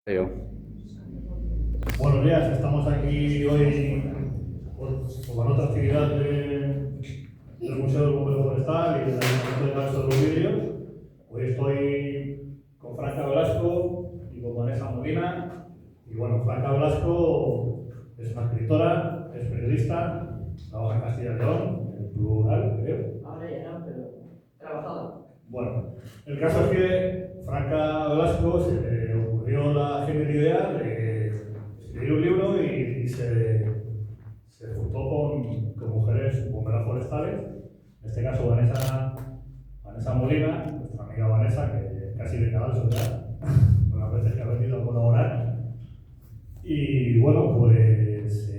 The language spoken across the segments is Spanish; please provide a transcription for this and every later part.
Yo. Buenos días, estamos aquí hoy con otra actividad del Museo del Bombero Forestal y del Ayuntamiento de Calso de los Vidrios. Hoy estoy con Franca Velasco y con Vanessa Molina. Y bueno, Franca Velasco es una escritora, es periodista, trabaja en Castilla y León, en plural, creo. Ahora ya no, pero trabajaba. Bueno, el caso es que Franca Velasco se le ocurrió la genial idea de escribir un libro y se juntó con mujeres bomberas forestales, en este caso Vanessa Molina, nuestra amiga Vanessa, que casi de cada ya, unas veces que ha venido a colaborar. Y bueno, pues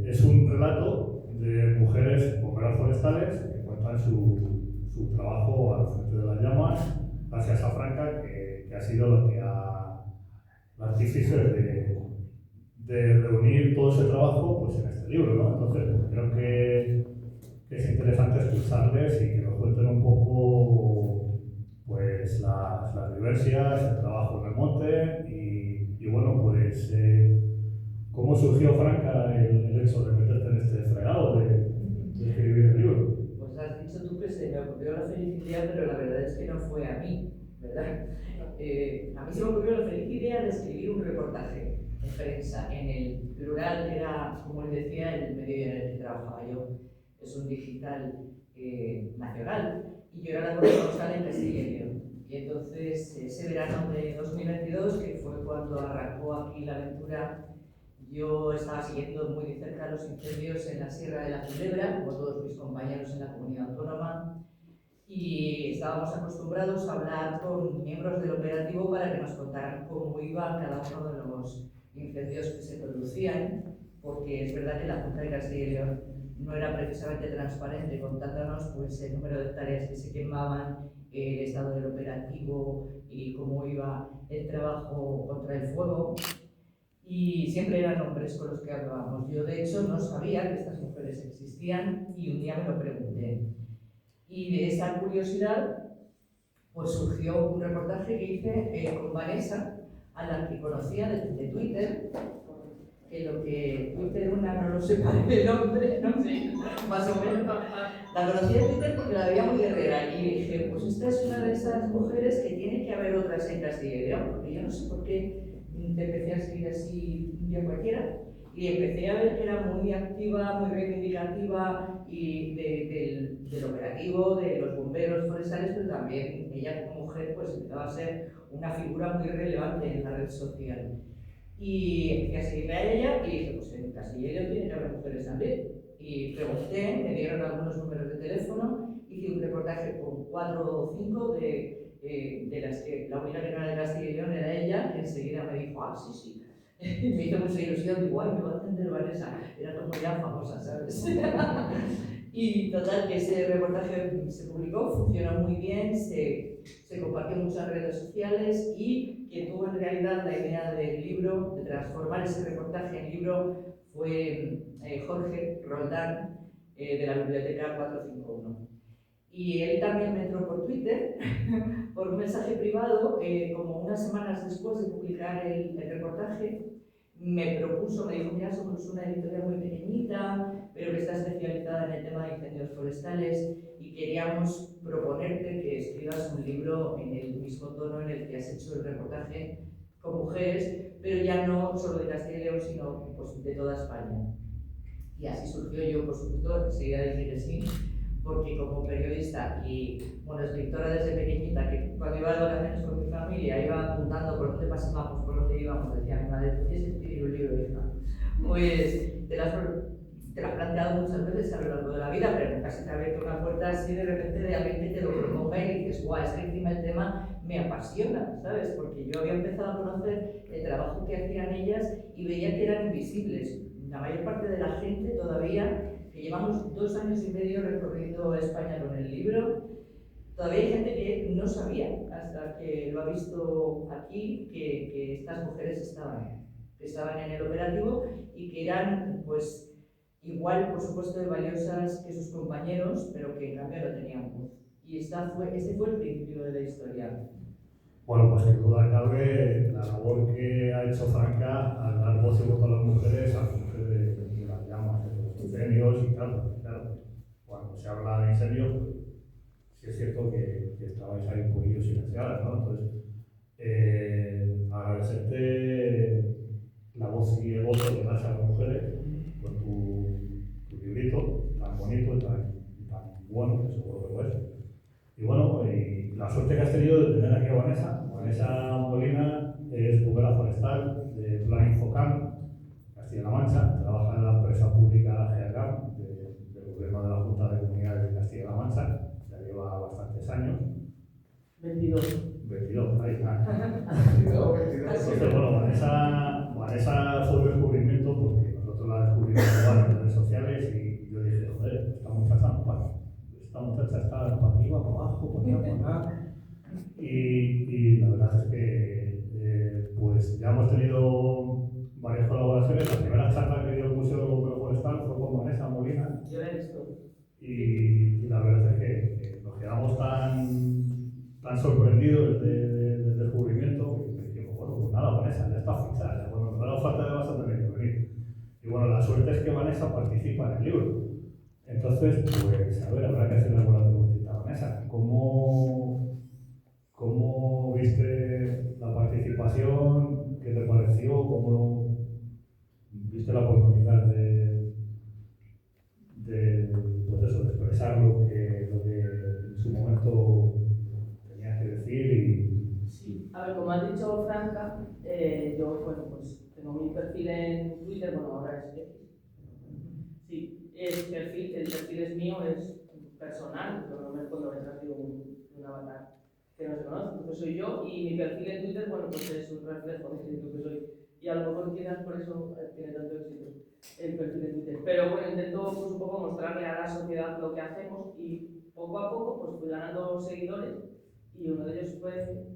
es un relato de mujeres bomberas forestales que cuentan su trabajo al frente de las llamas, gracias a Franca, que ha sido la artífice de reunir todo ese trabajo pues, en este libro, ¿no? Entonces, pues, creo que es interesante escucharles y que nos cuenten un poco pues, las vivencias, el trabajo en el monte y bueno, pues cómo surgió, Franca, el hecho de meterte en este fregado de escribir el libro. Pues has dicho tú que se me ocurrió la feliz idea, pero la verdad es que no fue a mí, ¿verdad? A mí se me ocurrió la feliz idea de escribir un reportaje en prensa. En el plural era, como les decía, el medio en el que trabajaba yo. Es un digital nacional y yo era la corresponsal en Castilla y León. Y entonces, ese verano de 2022, que fue cuando arrancó aquí la aventura, yo estaba siguiendo muy de cerca los incendios en la Sierra de la Culebra, como todos mis compañeros en la comunidad autónoma, y estábamos acostumbrados a hablar con miembros del operativo para que nos contaran cómo iba cada uno de los incendios que se producían, porque es verdad que la Junta de Castilla y León no era precisamente transparente contándonos pues, el número de hectáreas que se quemaban, el estado del operativo y cómo iba el trabajo contra el fuego. Y siempre eran hombres con los que hablábamos. Yo, de hecho, no sabía que estas mujeres existían y un día me lo pregunté. Y de esa curiosidad, pues surgió un reportaje que hice con Vanessa, a la que conocía de Twitter, que lo que Twitter una no lo sepa del nombre, no sé, más o menos. La conocí de Twitter porque la veía muy guerrera y dije, pues esta es una de esas mujeres que tiene que haber otras en Castilla y León, porque yo no sé por qué te empecé a seguir así un día cualquiera y empecé a ver que era muy activa, muy reivindicativa y del operativo, de los bomberos forestales, pero también ella como mujer pues empezaba a ser una figura muy relevante en la red social. Y empecé a seguirle a ella y dije, pues en Castilla y León tiene que haber mujeres también. Y pregunté, me dieron algunos números de teléfono, hice un reportaje con 4 o 5 de las que la única que no era de Castilla y León era ella, que enseguida me dijo, ah, sí, sí. Me hizo mucha ilusión, digo, ay, me va a atender Vanessa. Era como ya famosa, ¿sabes? Y total, que ese reportaje se publicó, funcionó muy bien, se compartió mucho en redes sociales y quien tuvo en realidad la idea del libro, de transformar ese reportaje en libro, fue Jorge Roldán, de la Biblioteca 451. Y él también me entró por Twitter, por un mensaje privado, como unas semanas después de publicar el reportaje, me propuso, me dijo, mira, somos una editorial muy pequeñita, pero que está especializada en el tema de incendios forestales y queríamos proponerte que escribas un libro en el mismo tono en el que has hecho el reportaje con mujeres, pero ya no solo de Castilla y León, sino pues, de toda España. Y así surgió. Yo, por supuesto, enseguida dije que sí, porque como periodista y bueno, escritora desde pequeñita, que cuando iba de vacaciones con mi familia iba apuntando por dónde pasábamos, por dónde íbamos, decía mi madre, tú tienes que escribir un libro, hija. Pues te lo has planteado muchas veces a lo largo de la vida, pero nunca se te ha abierto una puerta así de repente de alguien que te lo proponga y dices, guau, es que encima el tema me apasiona, ¿sabes? Porque yo había empezado a conocer el trabajo que hacían ellas y veía que eran invisibles. La mayor parte de la gente todavía, que llevamos 2 años y medio recorriendo España con el libro, todavía hay gente que no sabía, hasta que lo ha visto aquí, que estas mujeres estaban en el operativo y que eran, pues, igual, por supuesto, de valiosas que sus compañeros, pero que en cambio no tenían voz. Y este fue el principio de la historia. Bueno, pues sin duda cabe la labor que hecho Franca al dar voz y voto a las mujeres al mujer de las llamas, de los incendios y tal. Porque, claro, cuando se habla de incendios, pues sí es cierto que estabais ahí un poquillo silenciadas, ¿no? Entonces, agradecerte la voz y el voto que das a las mujeres con tu librito tan bonito y tan bueno, que seguro que lo es. Y bueno, y la suerte que has tenido de tener aquí a Vanessa. Vanessa Molina es bombera forestal de Plan Infocam, Castilla-La Mancha, trabaja en la empresa pública GEACAM del gobierno de la Junta de Comunidades de Castilla-La Mancha, ya lleva bastantes años. 22, ahí está. Entonces, bueno, Vanessa fue un descubrimiento porque nosotros la descubrimos en redes sociales y yo dije, joder, esta muchacha no para. Esta muchacha está para arriba, para abajo, para allá, para acá. Y la verdad es que pues ya hemos tenido varias colaboraciones. La primera charla que dio el Museo Bombero Forestal fue con Vanessa Molina. Yo la he visto. Y la verdad es que nos quedamos tan sorprendidos del descubrimiento que dijimos, bueno, pues nada, Vanessa, ya está fichada. Bueno, nos hará falta de vas a tener que venir. Y bueno, la suerte es que Vanessa participa en el libro. Entonces, pues, a ver, habrá que hacerle alguna preguntita a Vanessa. ¿Cómo viste la participación? ¿Qué te pareció? ¿Cómo viste la oportunidad pues eso, de expresar lo que en su momento tenías que decir? Sí, a ver, como has dicho Franca, yo, bueno, pues tengo mi perfil en Twitter, bueno, ahora es X. Sí, el perfil es mío, es personal, pero no me puedo detrás de un avatar que no se conoce, entonces soy yo, y mi perfil en Twitter, bueno, pues es un reflejo de lo que soy, y a lo mejor quizás por eso tiene tanto éxito el perfil de Twitter. Pero bueno, intento pues un poco mostrarle a la sociedad lo que hacemos y poco a poco pues fui ganando seguidores y uno de ellos fue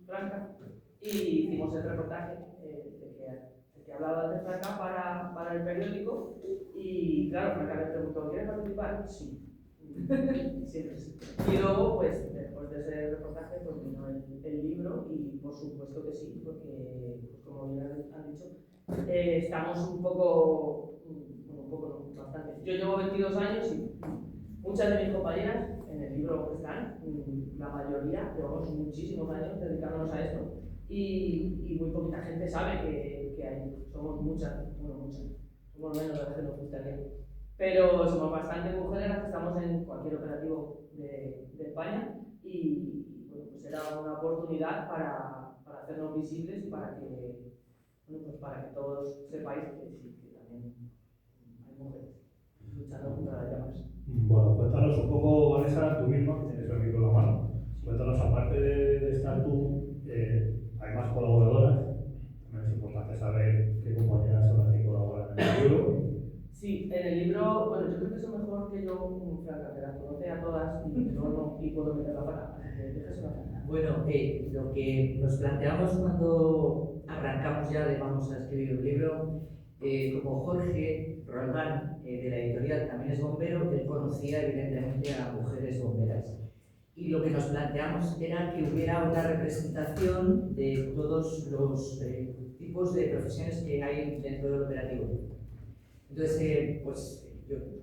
Franca y hicimos el reportaje de que hablaba de Franca para el periódico y claro, Franca me preguntó, ¿quieres participar? Sí. Siempre sí. Y luego pues después de ese reportaje pues vino el libro y por supuesto que sí, porque pues, como bien han dicho, estamos un poco no, bastante. Yo llevo 22 años y muchas de mis compañeras en el libro están, la mayoría llevamos muchísimos años dedicándonos a esto y muy poquita gente sabe que hay, somos muchas, somos menos de las que nos gustaría, pero somos bastantes mujeres las que estamos en cualquier operativo de España y bueno, pues era una oportunidad para hacernos visibles y para que para que todos sepáis que sí, que también hay mujeres luchando contra las llamas. Bueno, cuéntanos un poco, Vanessa, tú misma, que tienes el libro en la mano. Cuéntanos, aparte de estar tú, hay más colaboradoras. También es importante saber qué compañeras son las que colaboran en el libro. Sí, en el libro, bueno, yo creo que eso mejor que yo, Franca, que las conoce a todas y puedo meter la pata. Bueno, lo que nos planteamos cuando arrancamos ya de vamos a escribir un libro, como Jorge Roldán de la editorial también es bombero, él conocía evidentemente a mujeres bomberas. Y lo que nos planteamos era que hubiera una representación de todos los tipos de profesiones que hay dentro del operativo. Entonces, pues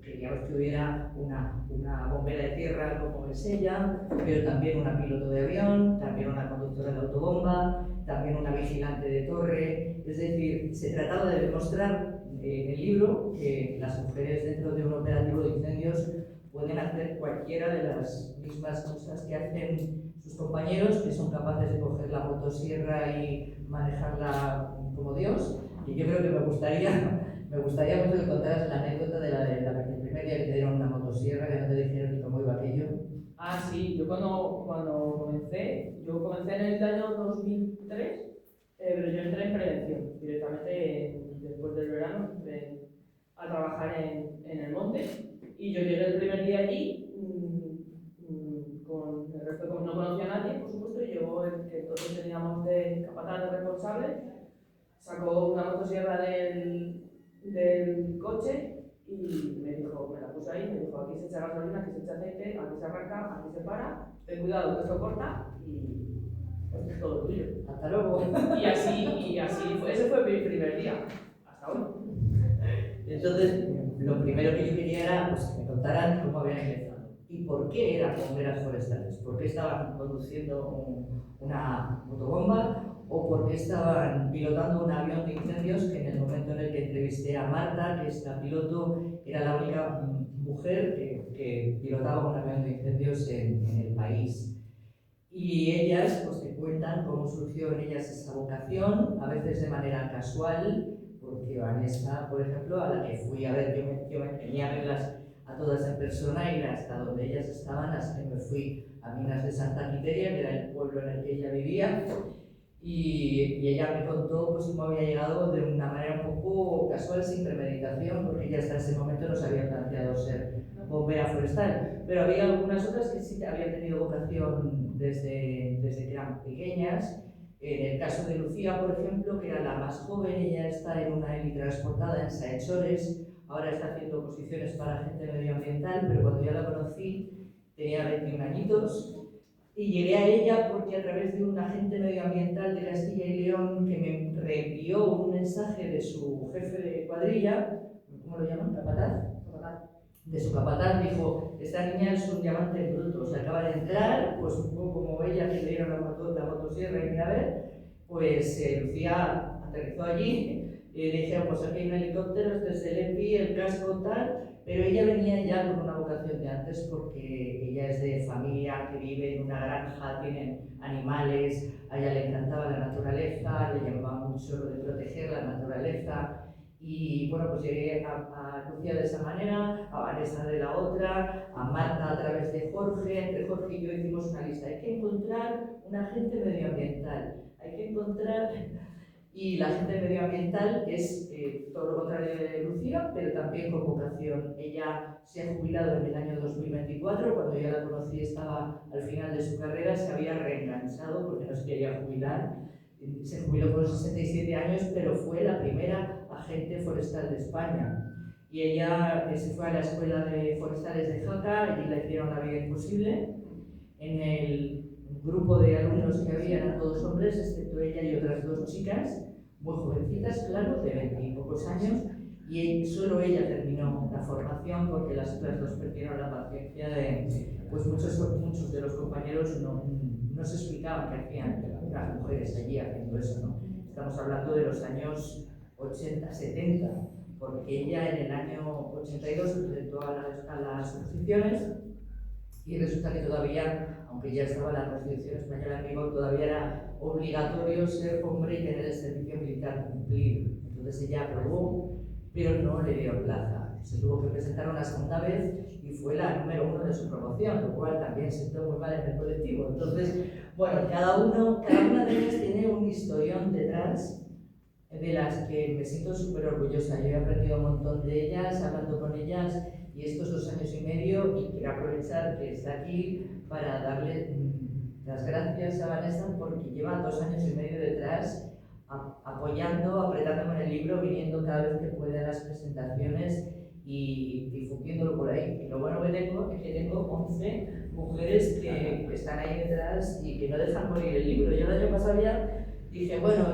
queríamos que hubiera una bombera de tierra como es ella, pero también una piloto de avión, también una conductora de autobomba, también una vigilante de torre. Es decir, se trataba de demostrar en el libro que las mujeres dentro de un operativo de incendios pueden hacer cualquiera de las mismas cosas que hacen sus compañeros, que son capaces de coger la motosierra y manejarla como Dios. Y yo creo que me gustaría mucho que contaras la anécdota del primer día que te dieron una motosierra, que no te dijeron ni cómo iba aquello. Ah, sí, yo cuando comencé en el año 2003, pero yo entré en prevención, directamente después del verano, entré a trabajar en el monte y yo llegué el primer día allí, con el resto no conocía a nadie, por supuesto, y llegó el que todos teníamos de capataz de responsable, sacó una motosierra del coche y me la puse ahí, me dijo, aquí se echa gasolina, aquí se echa aceite, aquí se arranca, aquí se para, ten cuidado que esto corta y pues es todo tuyo. Hasta luego. Y así fue, primer día, hasta hoy. Entonces, lo primero que yo quería era pues, que me contaran cómo habían empezado y por qué eran bomberas forestales, por qué estaban conduciendo una motobomba o por qué estaban pilotando un avión de incendios, que en el momento en el que entrevisté a Marta, que es la piloto, era la única mujer que pilotaba un avión de incendios en el país. Y ellas pues, te cuentan cómo surgió en ellas esa vocación, a veces de manera casual, porque Vanessa, por ejemplo, a la que fui a ver, yo me venía a verlas a todas en persona y hasta donde ellas estaban, hasta que me fui a Minas de Santa Quiteria, que era el pueblo en el que ella vivía, y ella me contó pues, cómo había llegado de una manera un poco casual, sin premeditación, porque ella hasta ese momento no se había planteado ser bombera forestal, pero había algunas otras que sí que habían tenido vocación desde que eran pequeñas. En el caso de Lucía, por ejemplo, que era la más joven, ella está en una heli transportada en Saechores, ahora está haciendo oposiciones para gente medioambiental, pero cuando yo la conocí tenía 21 añitos y llegué a ella porque a través de un agente medioambiental de Castilla y León que me reenvió un mensaje de su jefe de cuadrilla, ¿cómo lo llaman? ¿Capataz? De su capataz, dijo, esta niña es un diamante bruto, se acaba de entrar, pues un poco como ella que le dieron la motosierra y mira a ver, pues Lucía aterrizó allí, le dijeron, pues aquí hay un helicóptero, este es el EPI, el casco, tal, pero ella venía ya con una vocación de antes porque ella es de familia que vive en una granja, tienen animales, a ella le encantaba la naturaleza, le llamaba mucho lo de proteger la naturaleza. Y bueno, pues llegué a Lucía de esa manera, a Vanessa de la otra, a Marta a través de Jorge. Entre Jorge y yo hicimos una lista. Hay que encontrar un agente medioambiental, hay que encontrar... Y la agente medioambiental es todo lo contrario de Lucía, pero también con vocación. Ella se ha jubilado en el año 2024, cuando yo la conocí estaba al final de su carrera, se había reenganchado porque no se quería jubilar. Se jubiló con 67 años, pero fue la primera agente forestal de España. Y ella se fue a la escuela de forestales de Jaca y le hicieron la vida imposible. En el grupo de alumnos que había eran todos hombres, excepto ella y otras dos chicas, muy jovencitas, claro, de 20 y pocos años, y solo ella terminó la formación porque las otras dos perdieron la paciencia de, pues muchos de los compañeros no se explicaban qué hacían las mujeres allí haciendo eso, ¿no? Estamos hablando de los años 80, 70, porque ella en el año 82 se presentó a las oposiciones y resulta que todavía, aunque ya estaba la Constitución española en vigor, todavía era obligatorio ser hombre y tener el servicio militar cumplido. Entonces ella aprobó, pero no le dio plaza. Se tuvo que presentar una segunda vez y fue la número 1 de su promoción, lo cual también sentó muy mal en el colectivo. Entonces, bueno, cada una de ellas tiene un historión detrás de las que me siento súper orgullosa. Yo he aprendido un montón de ellas, hablando con ellas, y estos 2 años y medio, y quiero aprovechar que está aquí para darle las gracias a Vanessa porque lleva 2 años y medio detrás, apoyando, apretándome en el libro, viniendo cada vez que puede a las presentaciones y difundiéndolo por ahí. Y lo bueno que tengo es que tengo 11 mujeres que están ahí detrás y que no dejan morir el libro. Yo el año pasado ya dije, bueno,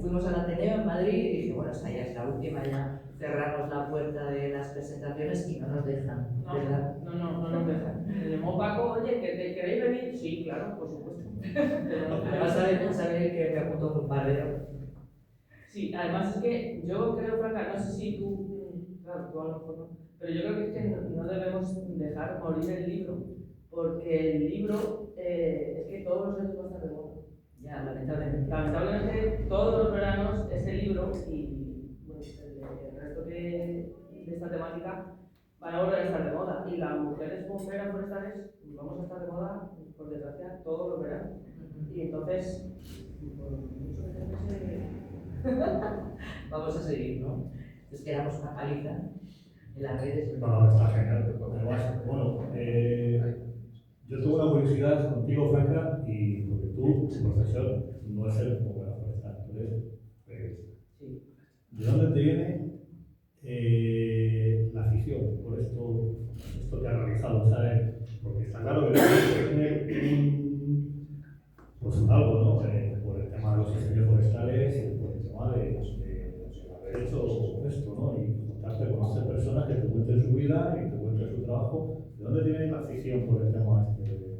fuimos al Ateneo en Madrid y dije, bueno, esta ya es la última, ya cerramos la puerta de las presentaciones y no nos dejan, ¿verdad? No nos dejan. Le llamó Paco, oye, ¿queréis venir? Sí, claro, por supuesto. Pero no Además, sabe que me apunto un bombardeo. Sí, además es que yo creo, Franca, no sé si tú, claro, tú a lo mejor no, pero yo creo que no debemos dejar morir el libro, porque el libro es que todos los años va a estar de moda. Ya, lamentablemente. Lamentablemente, todos los veranos ese libro y bueno, el resto de esta temática van a volver a estar de moda. Y las mujeres bomberas forestales vamos a estar de moda, por desgracia, todos los veranos. Y entonces, por mucho que se vamos a seguir, ¿no? Entonces quedamos una paliza en las redes. No, está genial. Además, bueno, yo tuve una curiosidad contigo, Franca, y porque tú, tu profesión, no es ser bombero forestal, tú eres periodista. Sí. ¿De dónde te viene la afición por esto que has realizado? ¿Sabes? Porque está claro que tiene pues algo, ¿no? Por el tema de los incendios forestales y por el tema de los afición por el tema este?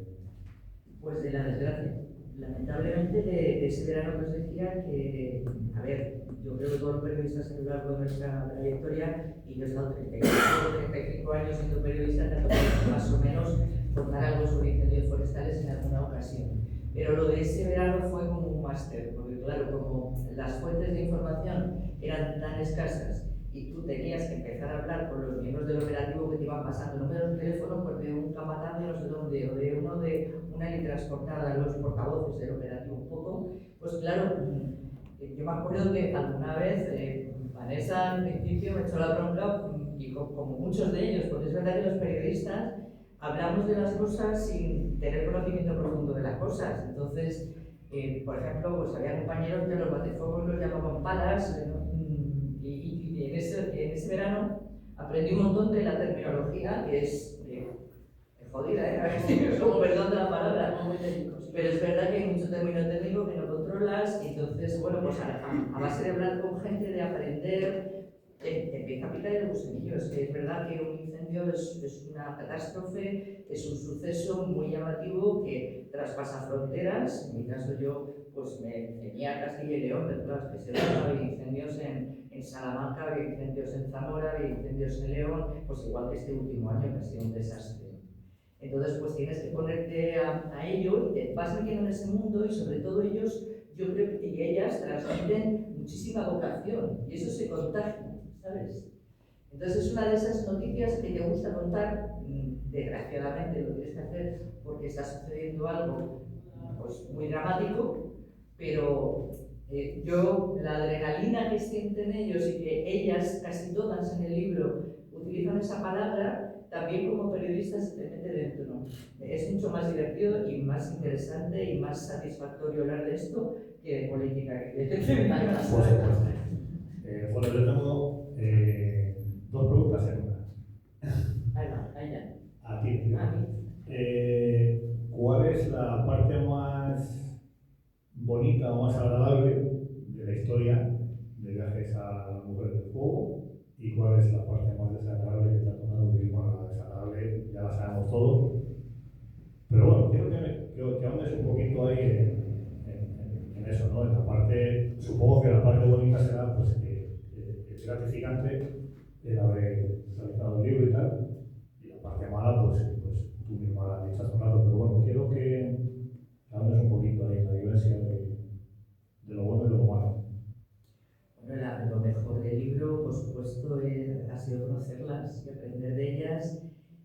Pues de la desgracia. Lamentablemente de ese verano que os decía que, a ver, yo creo que todos los periodistas a lo largo de nuestra trayectoria, y yo he estado 35 años siendo periodista, tanto más o menos contar algo sobre incendios forestales en alguna ocasión. Pero lo de ese verano fue como un máster, porque claro, como las fuentes de información eran tan escasas y tú tenías que empezar a hablar con los miembros del operativo que te iban pasando números de teléfono pues de un capataz de no sé dónde, o de uno de una transportada, los portavoces del operativo un poco, pues claro, yo me acuerdo que alguna vez Vanessa al principio me echó la bronca, y como muchos de ellos, porque es verdad que los periodistas hablamos de las cosas sin tener conocimiento profundo de las cosas. Entonces, por ejemplo, pues había compañeros que los batefuegos los llamaban palas, ¿no? Y en ese verano aprendí un montón de la terminología, que es jodida, como perdón de la palabra, muy técnicos. pero es verdad que hay mucho término técnico que no controlas, y entonces, bueno, pues a base de hablar con gente, de aprender, empieza a picar el gusanillo. Es que es verdad que un incendio es una catástrofe, es un suceso muy llamativo que traspasa fronteras. En mi caso yo pues me ceñía a Castilla y León, pero claro, es que había incendios en Salamanca, había incendios en Zamora, había incendios en León, pues igual que este último año que ha sido un desastre. Entonces pues tienes que ponerte a ello y te vas metiendo en ese mundo, y sobre todo ellos, yo creo que ellas transmiten muchísima vocación y eso se contagia, ¿sabes? Entonces es una de esas noticias que te gusta contar, desgraciadamente lo tienes que hacer porque está sucediendo algo pues, muy dramático, pero yo, la adrenalina que sienten ellos y que ellas, casi todas en el libro, utilizan esa palabra, también como periodistas se te mete dentro. Es mucho más divertido y más interesante y más satisfactorio hablar de esto que de política. Por supuesto. Bueno, yo tengo dos preguntas en una. Ahí va, ahí ya. A ti, tío. A mí. ¿Cuál es la parte más bonita o más agradable de la historia de Viajes a las Mujeres del Fuego? ¿Y cuál es la parte más desagradable que te ha tocado vivir? Bueno, la desagradable ya la sabemos todos, pero bueno, quiero que ahondes un poquito ahí en eso, ¿no? En la parte, supongo que la parte bonita será pues que es gratificante el haber realizado el libro y tal, y la parte mala pues tú misma la has dicho hace un rato, pero bueno, quiero que ahondes un poquito ahí en la vivencia de lo bueno y de lo malo. Bueno, lo mejor del libro, por supuesto, ha sido conocerlas y aprender de ellas,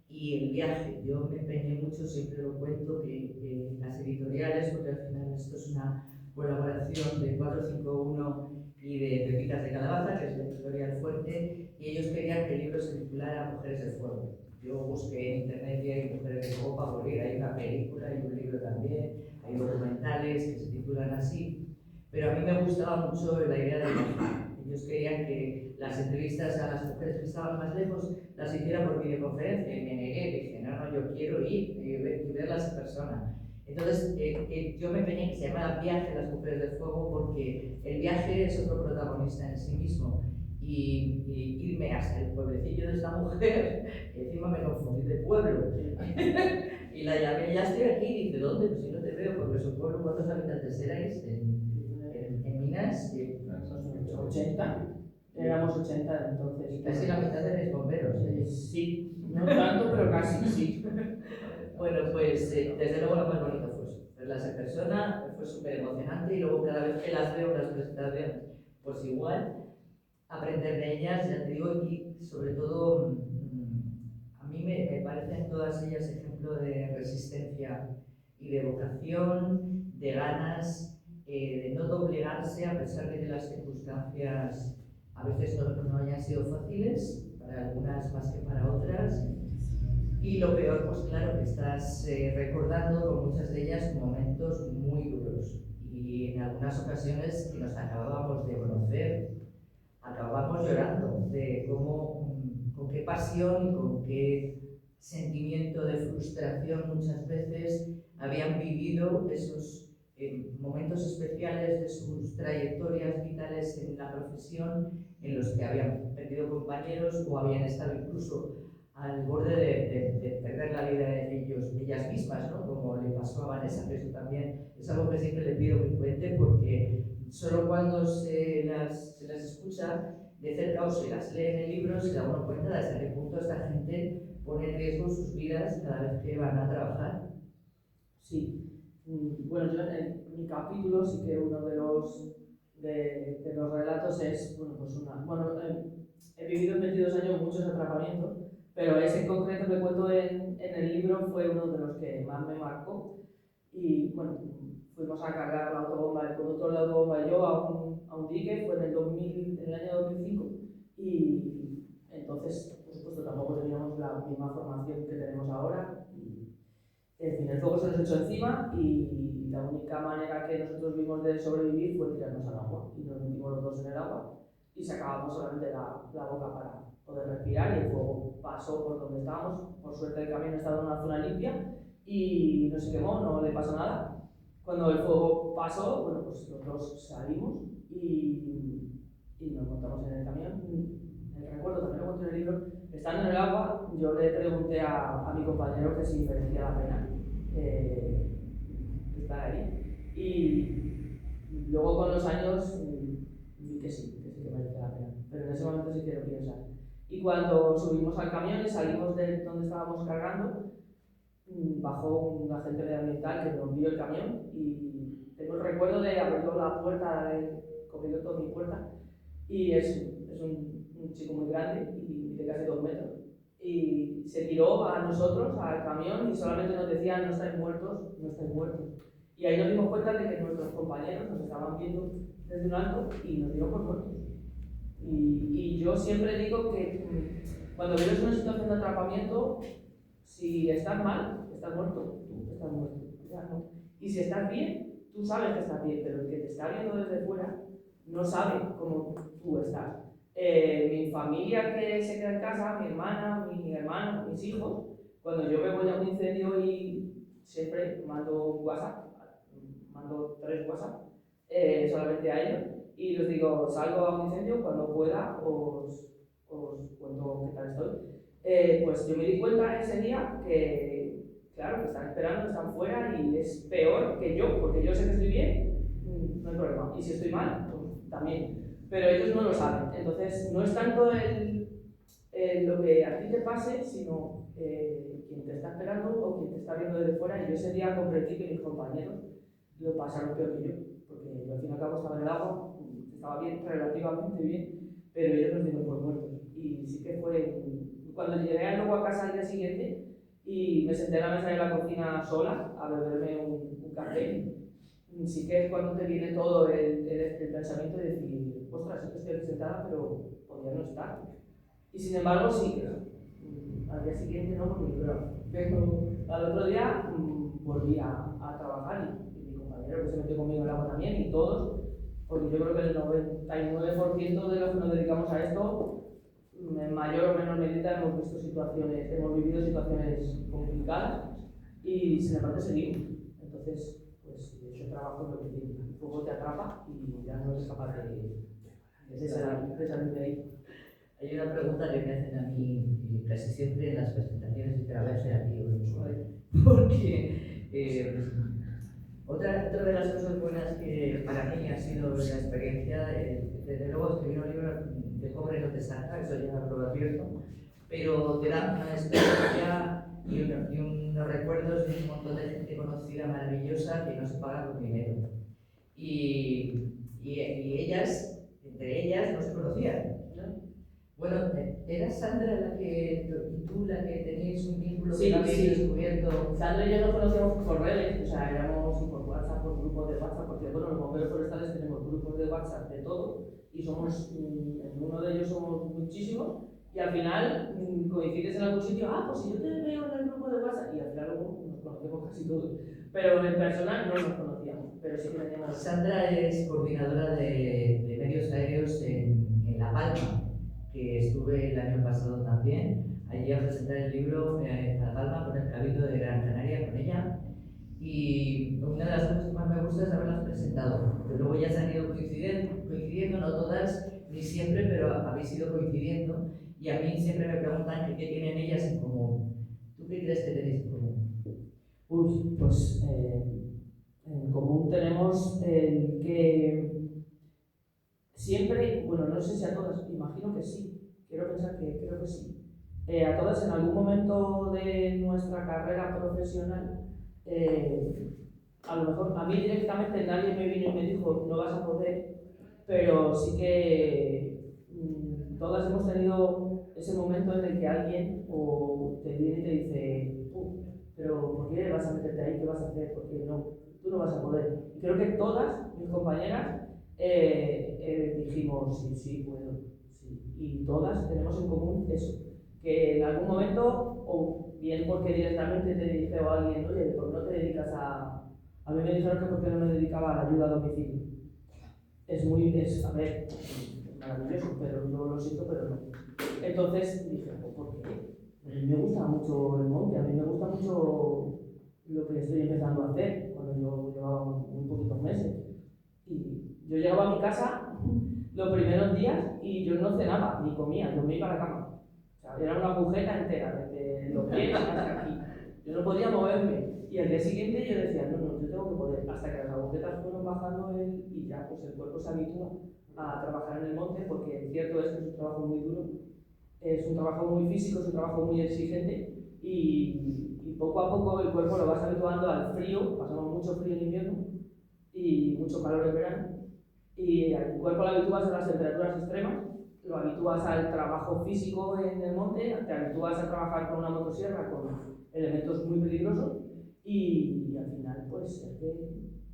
y el viaje. Yo me empeñé mucho, siempre lo cuento, que las editoriales, porque al final esto es una colaboración de 451 y de Pepitas de Calabaza, que es la editorial fuerte, y ellos querían que el libro se titulara Mujeres de Fuego. Yo busqué en internet y hay Mujeres de Fuego para morir, hay una película, hay un libro también, hay documentales que se titulan así. Pero a mí me gustaba mucho la idea de viajar. Ellos querían que las entrevistas a las mujeres que estaban más lejos las hiciera por videoconferencia, y me negué, dije, no, yo quiero ir y verlas en persona. Entonces yo me empeñé que se llama Viaje a las Mujeres del Fuego, porque el viaje es otro protagonista en sí mismo. Y irme hasta el pueblecillo de esta mujer, que encima me confundí de pueblo, y la llamé, ya estoy aquí, y dice, ¿dónde? Pues si no te veo, porque su pueblo, ¿cuántos habitantes erais? En Minas, 80, éramos 80 entonces. y casi la mitad de mis bomberos. Sí, no tanto, pero casi sí. Bueno, pues desde luego lo más bonito fue eso, verlas en persona, fue súper emocionante, y luego cada vez que las veo en las presentaciones, pues igual, aprender de ellas, ya te digo, y sobre todo a mí me parecen todas ellas ejemplo de resistencia y de vocación, de ganas, de no doblegarse a pesar de que las circunstancias a veces no hayan sido fáciles, para algunas más que para otras. Y lo peor, pues claro, que estás recordando con muchas de ellas momentos muy duros, y en algunas ocasiones que nos acabábamos de conocer, acabamos llorando de cómo, con qué pasión y con qué sentimiento de frustración muchas veces habían vivido esos momentos especiales de sus trayectorias vitales en la profesión, en los que habían perdido compañeros o habían estado incluso al borde de perder la vida de ellas mismas, ¿no? Como le pasó a Vanessa, que eso también es algo que siempre le pido que cuente, porque solo cuando se las escucha de cerca o se las lee en el libro se da uno cuenta de hasta qué punto esta gente pone en riesgo sus vidas cada vez que van a trabajar. Sí. Bueno, yo en mi capítulo sí que uno de los relatos es, bueno, pues he vivido en 22 años muchos atrapamientos, pero ese en concreto que cuento en el libro fue uno de los que más me marcó. Y bueno, fuimos a cargar la autobomba, el conductor de la autobomba y yo a un dique, fue en el año 2005, y entonces, por supuesto, tampoco teníamos la misma formación que tenemos ahora. En fin, el fuego se nos echó encima y la única manera que nosotros vimos de sobrevivir fue tirarnos al agua, y nos metimos los dos en el agua y sacábamos solamente la boca para poder respirar, y el fuego pasó por donde estábamos. Por suerte el camión estaba en una zona limpia y no se quemó, no le pasó nada. Cuando el fuego pasó, bueno, pues los dos salimos y nos montamos en el camión. Recuerdo, también lo cuento en el libro, estando en el agua, yo le pregunté a mi compañero que si merecía la pena estar ahí. Y luego con los años vi que sí que merecía la pena. Pero en ese momento sí que lo piensas. Y cuando subimos al camión y salimos de donde estábamos cargando, bajó un agente medioambiental que nos vio el camión, y tengo el recuerdo de abrir la puerta, cogiendo toda mi puerta, y es un chico muy grande y de casi 2 metros, y se tiró a nosotros, al camión, y solamente nos decía: no estáis muertos, no estáis muertos. Y ahí nos dimos cuenta de que nuestros compañeros nos estaban viendo desde un alto y nos dieron por muertos. Y yo siempre digo que cuando vives una situación de atrapamiento, si estás mal, estás muerto, tú estás muerto, ya no. Y si estás bien, tú sabes que estás bien, pero el que te está viendo desde fuera no sabe cómo tú estás. Mi familia que se queda en casa, mi hermana, mi hermano, mis hijos, cuando yo me voy a un incendio, y siempre mando un WhatsApp, mando 3 WhatsApp, solamente a ellos, y les digo: salgo a un incendio, cuando pueda os cuento qué tal estoy. Pues yo me di cuenta ese día que, claro, que están esperando, que están fuera, y es peor que yo, porque yo sé que estoy bien, no hay problema, y si estoy mal, pues también. Pero ellos no lo saben. Entonces, no es tanto lo que a ti te pase, sino quien te está esperando o quien te está viendo desde fuera. Y yo ese día comprendí que mis compañeros lo pasaron peor que yo, porque yo al fin y al cabo estaba en el agua, estaba bien, relativamente bien, pero ellos nos dieron por muertos. Y sí que fue, cuando llegué luego a casa al día siguiente y me senté en la mesa de la cocina sola a beberme un café, sí que es cuando te viene todo el pensamiento de decir: ostras, estoy aquí sentada, pero podría no estar. Y sin embargo, sí, al día siguiente no, pero al otro día volví a trabajar, y mi compañero, que se metió conmigo en el agua también, y todos, porque yo creo que el 99% de los que nos dedicamos a esto, en mayor o menor medida hemos vivido situaciones complicadas, y sin embargo seguimos. Entonces, pues ese trabajo es lo que tiene. Un poco te atrapa y ya no eres capaz de salir de ahí. Hay una pregunta que me hacen a mí casi siempre en las presentaciones, y te la voy a hacer a ti hoy, porque otra de las cosas buenas que para mí ha sido la experiencia, desde luego escribir un libro de pobre no te saca, eso ya lo advierto, pero te da una experiencia y unos recuerdos de un montón de gente conocida, maravillosa, que no se paga con dinero. Y ellas, entre ellas, no se conocían. Bueno, ¿era Sandra y tú la que teníais un vínculo que habéis descubierto? Sandra y yo nos conocíamos por redes, o sea, éramos por WhatsApp, por grupos de WhatsApp, porque bueno, los bomberos forestales tenemos grupos de WhatsApp de todo, y somos, en uno de ellos somos muchísimos, y al final coincides en algún sitio: pues si yo te veo en el grupo de WhatsApp, y al final luego nos conocemos casi todos, pero en persona no nos conocíamos, pero sí que teníamos... Sandra es coordinadora de medios aéreos en La Palma, que estuve el año pasado también, allí a presentar el libro a La Palma con el Cabildo de Gran Canaria con ella, y una de las cosas que más me gusta es haberlas presentado, porque luego ya se han ido coincidiendo, no todas ni siempre, pero habéis ido coincidiendo, Y a mí siempre me preguntan qué tienen ellas en común. ¿Tú qué crees que tenéis en común? Uy, pues en común tenemos el que siempre, bueno, no sé si a todas, imagino que sí, quiero pensar que creo que sí. A todas en algún momento de nuestra carrera profesional, a lo mejor a mí directamente nadie me vino y me dijo no vas a poder, pero sí que todas hemos tenido ese momento en el que alguien o te viene y te dice pero ¿por qué vas a meterte ahí? ¿Qué vas a hacer? Porque no, tú no vas a poder. Y creo que todas mis compañeras dijimos sí, sí, puedo. Sí. Y todas tenemos en común eso, que en algún momento, o bien porque directamente te dijo alguien, oye, ¿por qué no te dedicas a...? A mí me dijeron que porque no me dedicaba a la ayuda a domicilio. A ver, es maravilloso, pero yo lo siento, pero no. Entonces dije, ¿por qué? A mí me gusta mucho el monte, a mí me gusta mucho lo que estoy empezando a hacer cuando yo llevaba muy poquitos meses. Y yo llegaba a mi casa los primeros días y yo no cenaba ni comía, yo me iba a la cama. O sea, era una agujeta entera, desde los pies hasta aquí. Yo no podía moverme. Y al día siguiente yo decía, no, yo tengo que poder. Hasta que las agujetas fueron bajando y ya pues el cuerpo se habitúa a trabajar en el monte, porque cierto es que es un trabajo muy duro, es un trabajo muy físico, es un trabajo muy exigente y poco a poco el cuerpo lo vas habituando al frío, pasamos mucho frío en invierno y mucho calor en verano, y al cuerpo lo habitúas a las temperaturas extremas, lo habitúas al trabajo físico en el monte, te habitúas a trabajar con una motosierra con elementos muy peligrosos y al final pues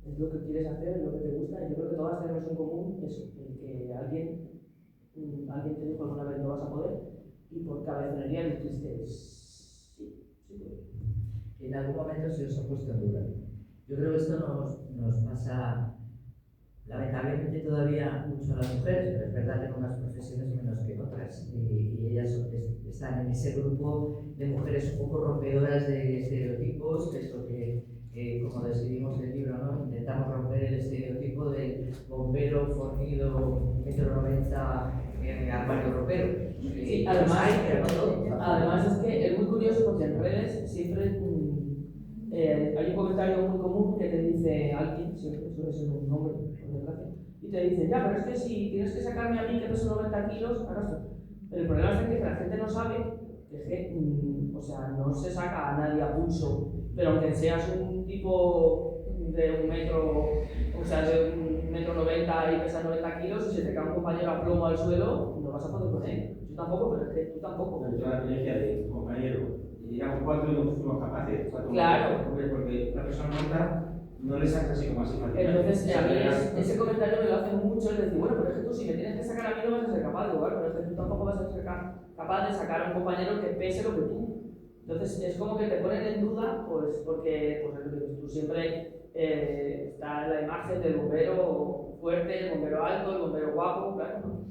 es lo que quieres hacer, es lo que te gusta, y yo creo que todas tenemos en común eso, el que alguien te dijo alguna vez no vas a poder y por cabezonería dijiste sí, puedo. En algún momento se os ha puesto en duda. Yo creo que esto nos pasa lamentablemente todavía mucho a las mujeres, pero es verdad que en unas profesiones menos que en otras, y ellas están en ese grupo de mujeres un poco rompedoras de estereotipos, que es lo que, como describimos en el libro, ¿no? Intentamos romper el estereotipo del bombero fornido, 1,90 m, armario ropero. Sí, además es que es muy curioso porque en redes siempre hay un comentario muy común que te dice alguien, siempre suele ser un hombre, por desgracia, y te dice, ya, pero es que si tienes que sacarme a mí que peso 90 kilos, arrastro. Pero el problema es que la gente no sabe que o sea, no se saca a nadie a pulso, pero aunque seas un tipo de 1 metro, o sea, de 1,90 m y pesas 90 kilos, si se te cae un compañero a plomo al suelo, no vas a poder con él. Yo tampoco, pero es que tú tampoco. Yo la experiencia de un compañero, y éramos 4 y no fuimos capaces. Claro. Porque la persona muerta no le saca así como así fácilmente. Entonces, a mí ese comentario me lo hacen mucho, es decir, bueno, pero es que tú si me tienes que sacar a mí no vas a ser capaz, igual, pero es que tú tampoco vas a ser capaz de sacar a un compañero que pese lo que tú. Entonces, es como que te ponen en duda, pues porque pues, tú siempre está la imagen del bombero fuerte, el bombero alto, el bombero guapo, claro, ¿no?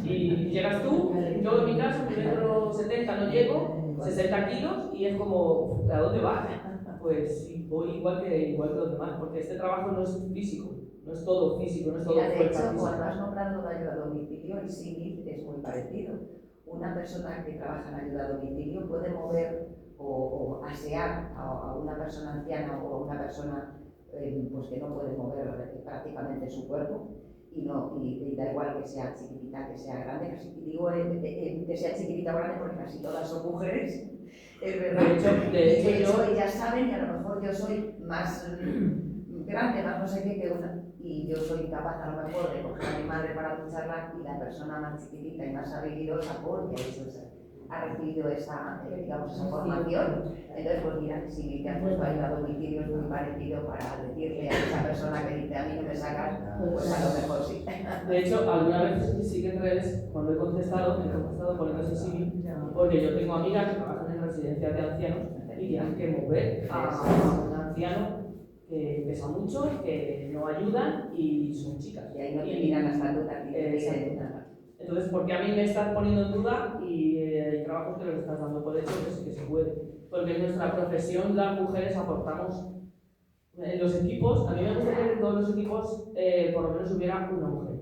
Y llegas tú, yo en mi caso, 1,70 m no llego, 60 kilos, y es como, ¿a dónde vas? Pues sí, voy igual que los demás, porque este trabajo no es físico, no es todo físico, no es todo Mira, de fuerza hecho, física. cuando has nombrado la ayuda a domicilio, el símil es muy parecido. Una persona que trabaja en ayuda a domicilio puede mover o asear a una persona anciana o a una persona pues que no puede mover prácticamente su cuerpo y da igual que sea chiquitita, que sea grande, casi digo que sea chiquitita o grande porque casi todas son mujeres, es verdad. De hecho, ellas saben y a lo mejor yo soy más grande, más no sé qué que una, y yo soy capaz a lo mejor de coger a mi madre para ducharla y la persona más chiquitita y más habilidosa porque ha recibido esa formación. Entonces, pues mira, si te has puesto ahí a domicilio es muy parecido para decirle a esa persona que dice a mí no me sacas, pues a lo mejor sí. De hecho, alguna vez sí que en redes, cuando he contestado poniendo ese símil, porque yo tengo amigas que trabajan en residencias de ancianos y tienen que mover a un anciano que pesa mucho, que no ayudan y son chicas. Y ahí no te miran hasta tú, Entonces, ¿por qué a mí me estás poniendo en duda y hay trabajos que los estás dando por hecho que se puede? Porque en nuestra profesión las mujeres aportamos en los equipos, a mí me gustaría que en todos los equipos por lo menos hubiera una mujer,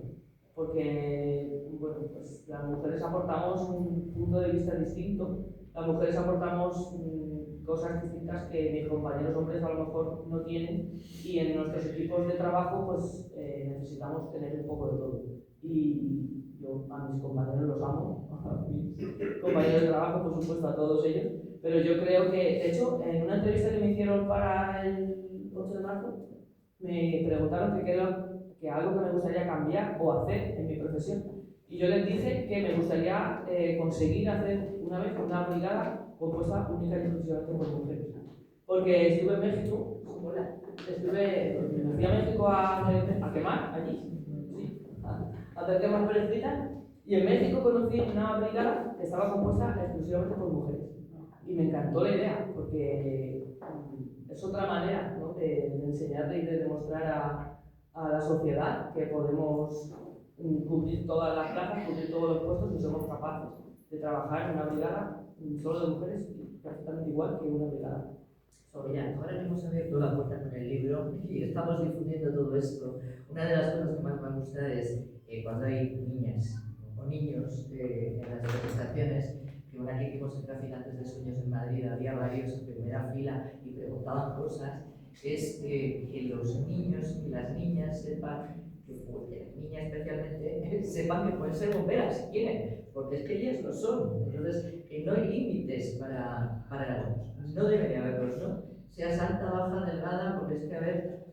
porque bueno, pues pues las mujeres aportamos un punto de vista distinto, las mujeres aportamos cosas distintas que mis compañeros hombres a lo mejor no tienen, y en nuestros equipos de trabajo pues necesitamos tener un poco de todo. Y yo a mis compañeros los amo, a mis compañeros de trabajo, por supuesto, a todos ellos, pero yo creo que, de hecho, en una entrevista que me hicieron para el 8 de marzo, me preguntaron que algo que me gustaría cambiar o hacer en mi profesión. Y yo les dije que me gustaría conseguir hacer una vez una brigada compuesta única y exclusivamente por mujeres. Porque estuve en México, me fui a México a quemar allí, sí, a hacer quemas prescritas, y en México conocí una brigada que estaba compuesta exclusivamente por mujeres. Y me encantó la idea, porque es otra manera, ¿no?, de enseñarle y de demostrar a la sociedad que podemos cubrir todas las plazas, cubrir todos los puestos y somos capaces de trabajar en una brigada solo de mujeres prácticamente igual que una brigada solo. Mira, ahora que hemos abierto la puerta con el libro y estamos difundiendo todo esto, una de las cosas que más me gusta es cuando hay niñas o niños en las manifestaciones, que una que hicimos en Traficantes de Sueños en Madrid, había varios en primera fila y preguntaban cosas, es que los niños y las niñas sepan, que las niñas especialmente, sepan que pueden ser bomberas si quieren, porque es que ellas lo son. Entonces, que no hay límites para la luz, no debe de haberlos, ¿no? Seas alta, baja, delgada, porque es que, a ver,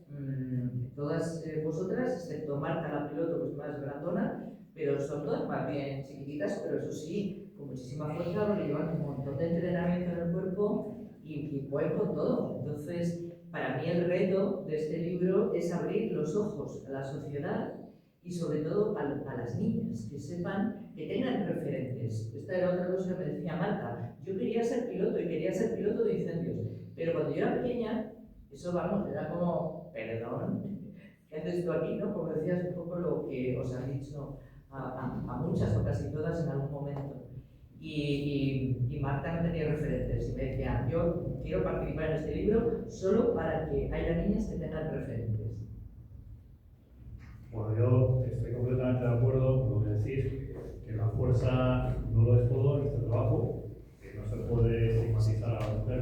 todas vosotras, excepto Marta, la piloto, que es más grandona, pero son todas más bien chiquititas, pero eso sí, con muchísima fuerza, porque llevan un montón de entrenamiento en el cuerpo y pueden con todo. Entonces, para mí el reto de este libro es abrir los ojos a la sociedad y sobre todo a las niñas, que sepan, que tengan referentes. Esta era otra cosa que me decía Marta. Yo quería ser piloto y quería ser piloto de incendios, pero cuando yo era pequeña, eso vamos, era como, perdón, ¿qué haces tú aquí? ¿No? Como decías un poco lo que os han dicho a muchas o casi todas en algún momento. Y Marta no tenía referentes y me decía, yo quiero participar en este libro solo para que haya niñas que tengan referentes. Bueno, yo estoy completamente de acuerdo con lo que decís, que la fuerza no lo es todo en este trabajo, que no se puede estigmatizar a la mujer,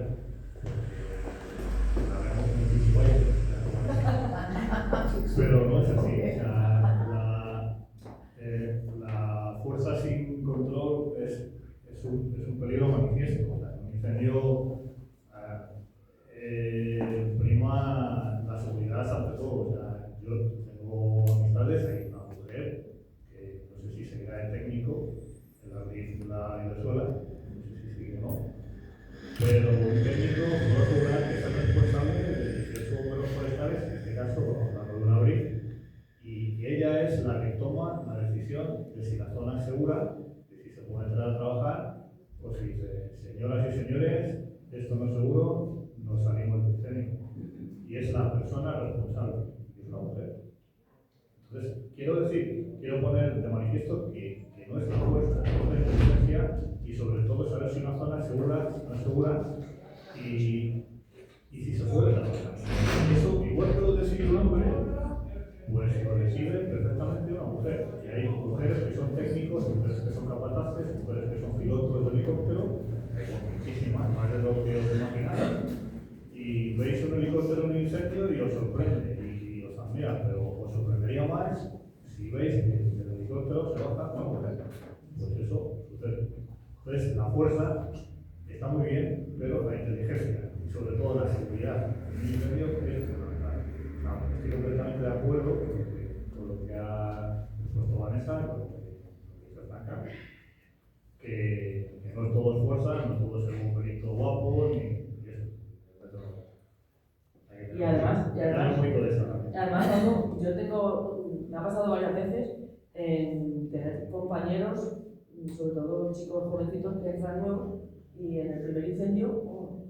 porque la vemos muy visual, pero no es así. O sea, la fuerza sin control es un peligro manifiesto. O sea, un incendio prima la seguridad ante todo. O sea, yo tengo amistades, hay una mujer que no sé si seguirá de técnico en la Venezuela, no sé si sigue o no, pero un técnico puedo asegurar que es el responsable de 18 bomberos forestales, en este caso hablando de una brief, y ella es la que toma la decisión de si la zona es segura, de si se puede entrar a trabajar, o si dice, señoras y señores, esto no es seguro, nos salimos del incendio. Y es la persona responsable, y es una mujer. Entonces, quiero poner de manifiesto que no es la fuerza, es la inteligencia y sobre todo saber si una zona es segura, no es segura y si se puede trabajar. Eso, igual que lo decide un hombre, pues lo decide perfectamente una mujer. Y hay mujeres que son técnicos, mujeres que son capataces, mujeres que son pilotos de helicóptero, hay muchísimas, más de lo que os imagináis. Y veis un helicóptero en un incendio y os sorprende y os admira, pero os sorprendería más si veis que el helicóptero se baja una mujer. Pues eso sucede. Entonces, la fuerza está muy bien, pero la inteligencia y sobre todo la seguridad en un incendio es fundamental. Estoy completamente de acuerdo con lo que ha expuesto Vanessa, con lo que dice Blanca, que no es todo fuerza, no todo ser un pelito guapo, ni eso. Y además, Además, me ha pasado varias veces en tener compañeros, sobre todo chicos jovencitos que entran nuevos, y en el primer incendio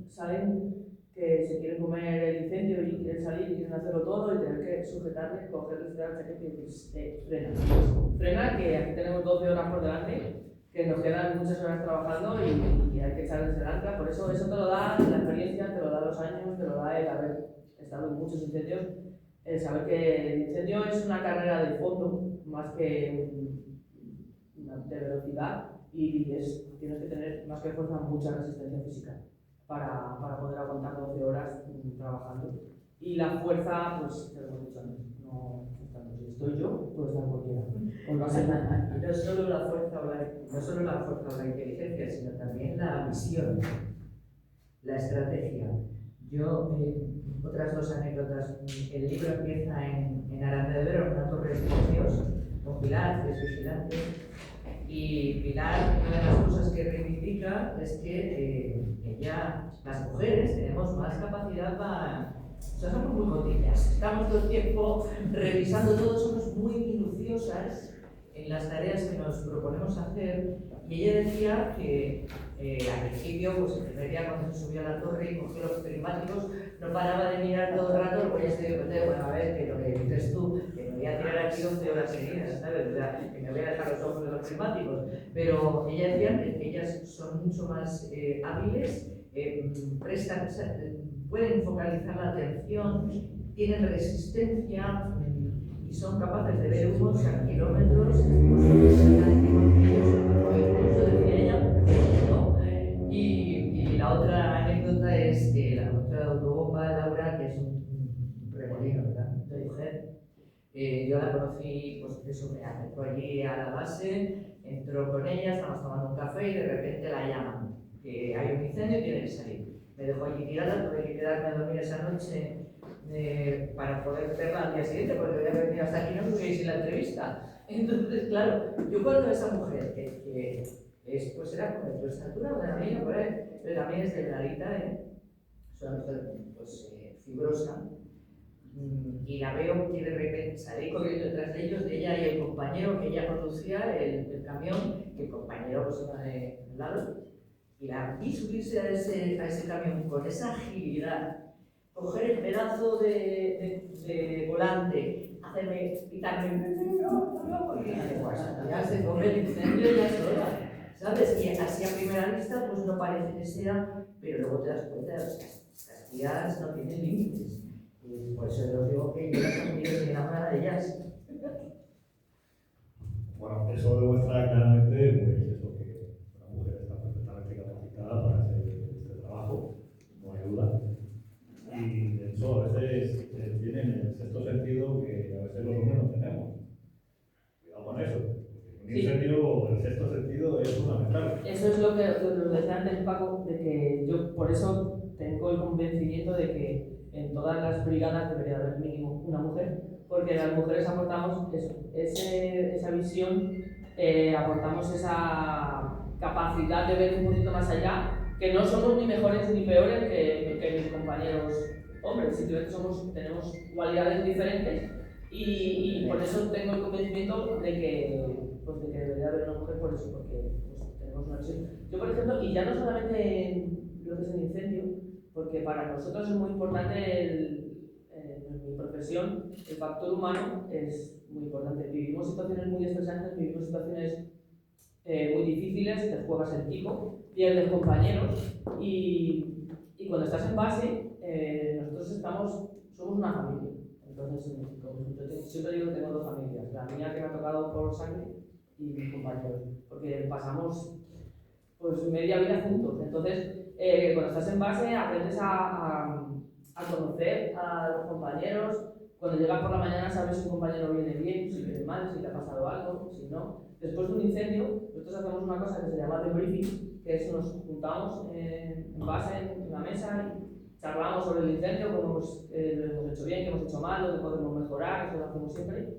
saben que se quieren comer el incendio y quieren salir y quieren hacerlo todo y tener que sujetarles, cogerles de la chaqueta y decir, frena, que aquí tenemos 12 horas por delante, que nos quedan muchas horas trabajando y hay que echarles el ancla. Por eso te lo da la experiencia, te lo da los años, te lo da el haber estado en muchos incendios, el saber que el incendio es una carrera de fondo más que de velocidad y tienes que tener más que fuerza mucha resistencia física para poder aguantar 12 horas trabajando. Y la fuerza, pues, te lo hemos dicho antes, no tanto. Si estoy yo, puede estar cualquiera. O no hace nada. Y no solo la fuerza o la inteligencia, sino también la visión, la estrategia. Yo, otras dos anécdotas. El libro empieza en Aranda de Duero, en una torre de negocios, con Pilar, que es vigilante. Y Pilar, una de las cosas que reivindica es que las mujeres, tenemos más capacidad para... O sea, somos muy cotillas, estamos todo el tiempo revisando todo, somos muy minuciosas en las tareas que nos proponemos hacer. Y ella decía que al principio, pues el primer día cuando se subió a la torre y cogió los prismáticos, no paraba de mirar todo el rato, pues ya estoy de bueno, a ver, que lo que dices tú, que me voy a tirar aquí 12 horas seguidas, ¿sabes? O sea, que me voy a dejar los ojos de los prismáticos. Pero ella decía que ellas son mucho más hábiles, pueden focalizar la atención, tienen resistencia y son capaces de ver humos a kilómetros, incluso decía ella, ¿no? Y la otra anécdota es que la conductora de autobomba, Laura, que es un remolino, ¿verdad? De mujer. Yo la conocí, pues eso, me acercó allí a la base, entró con ella, estábamos tomando un café y de repente la llaman, que hay un incendio y tiene que salir. Me dejó allí tirada, tuve que quedarme a dormir esa noche para poder verla al día siguiente, porque había venido hasta aquí, no me hubiese la entrevista. Entonces, claro, yo cuando a esa mujer, que es, pues era como de tu estatura, de la mía, por ahí, pero también es delgadita, es una mujer pues, fibrosa, y la veo que de repente salí corriendo detrás de ellos, de ella y el compañero que ella conducía, el camión, que el compañero pues iba de al lado. Y la vi subirse a ese camión con esa agilidad, coger el pedazo de volante, hacerme quitarme y dije, pues ya se come el incendio ya sola, ¿sabes? Y así a primera vista pues no parece que sea, pero luego te das cuenta de que las tías no tienen límites. Y por eso os digo que yo las admiro y me enamoro de ellas. Bueno, eso demuestra claramente, pues eso, que una mujer está perfectamente capacitada para hacer este trabajo, no hay duda. Y de hecho, a veces tienen el sexto sentido que a veces los hombres no tenemos. Cuidado con eso. Un incendio, el sexto sentido es fundamental. Eso es lo que nos decía antes Paco, de que yo por eso tengo el convencimiento de que en todas las brigadas debería haber mínimo una mujer, porque las mujeres aportamos eso, esa visión, aportamos esa capacidad de ver un poquito más allá, que no somos ni mejores ni peores que mis compañeros hombres, simplemente tenemos cualidades diferentes y por eso tengo el convencimiento de que debería haber una mujer por eso, porque pues, tenemos una visión. Yo, por ejemplo, y ya no solamente en lo que es el incendio, porque para nosotros es muy importante en mi profesión, el factor humano es muy importante. Vivimos situaciones muy estresantes, vivimos situaciones muy difíciles, te juegas el pico, pierdes compañeros y cuando estás en base, nosotros somos una familia. Entonces, yo siempre digo que tengo dos familias, la mía que me ha tocado por sangre y mis compañeros, porque pasamos pues media vida juntos. Entonces, cuando estás en base aprendes a conocer a los compañeros. Cuando llegas por la mañana sabes si un compañero viene bien, si viene mal, si le ha pasado algo, si no. Después de un incendio, nosotros hacemos una cosa que se llama debriefing, que es nos juntamos en base en una mesa y charlamos sobre el incendio, cómo lo hemos hecho bien, qué hemos hecho mal, dónde podemos mejorar, eso lo hacemos siempre.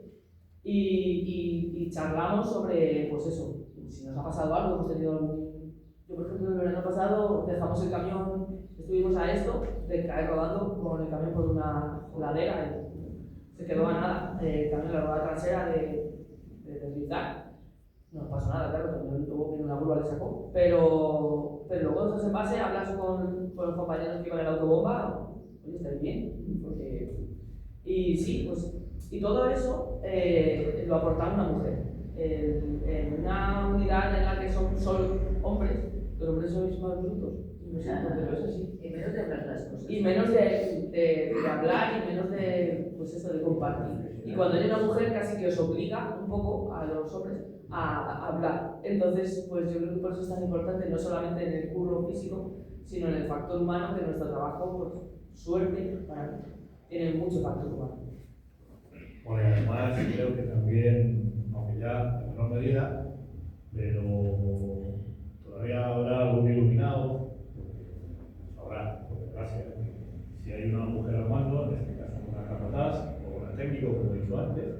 Y charlamos sobre, pues eso, si nos ha pasado algo, hemos tenido algún... Yo, por ejemplo, el verano pasado dejamos el camión, estuvimos a esto de caer rodando con el camión por una ladera, se quedó a nada, el camión, la rueda trasera de deslizar. No pasó nada, claro, el camión tuvo que una grúa le sacó, pero luego estás en base, hablas con los compañeros que iban en la autobomba, oye, ¿estáis bien? Y sí, pues, y todo eso lo aportaba una mujer. En una unidad en la que son solo hombres, los hombres sois más brutos, no sé, pero es así. Y menos de hablar las cosas. Y menos de hablar y menos de pues eso de compartir. Y cuando hay una mujer casi que os obliga un poco a los hombres a hablar. Entonces, pues yo creo que por eso es tan importante, no solamente en el curro físico, sino en el factor humano, que nuestro trabajo, pues suerte, para mí, tiene mucho factor humano. Bueno, y además creo que también, aunque ya en menor medida, pero todavía habrá algún iluminado, habrá, por desgracia, si hay una mujer al mando, en este caso una capataz o una técnico, como he dicho antes,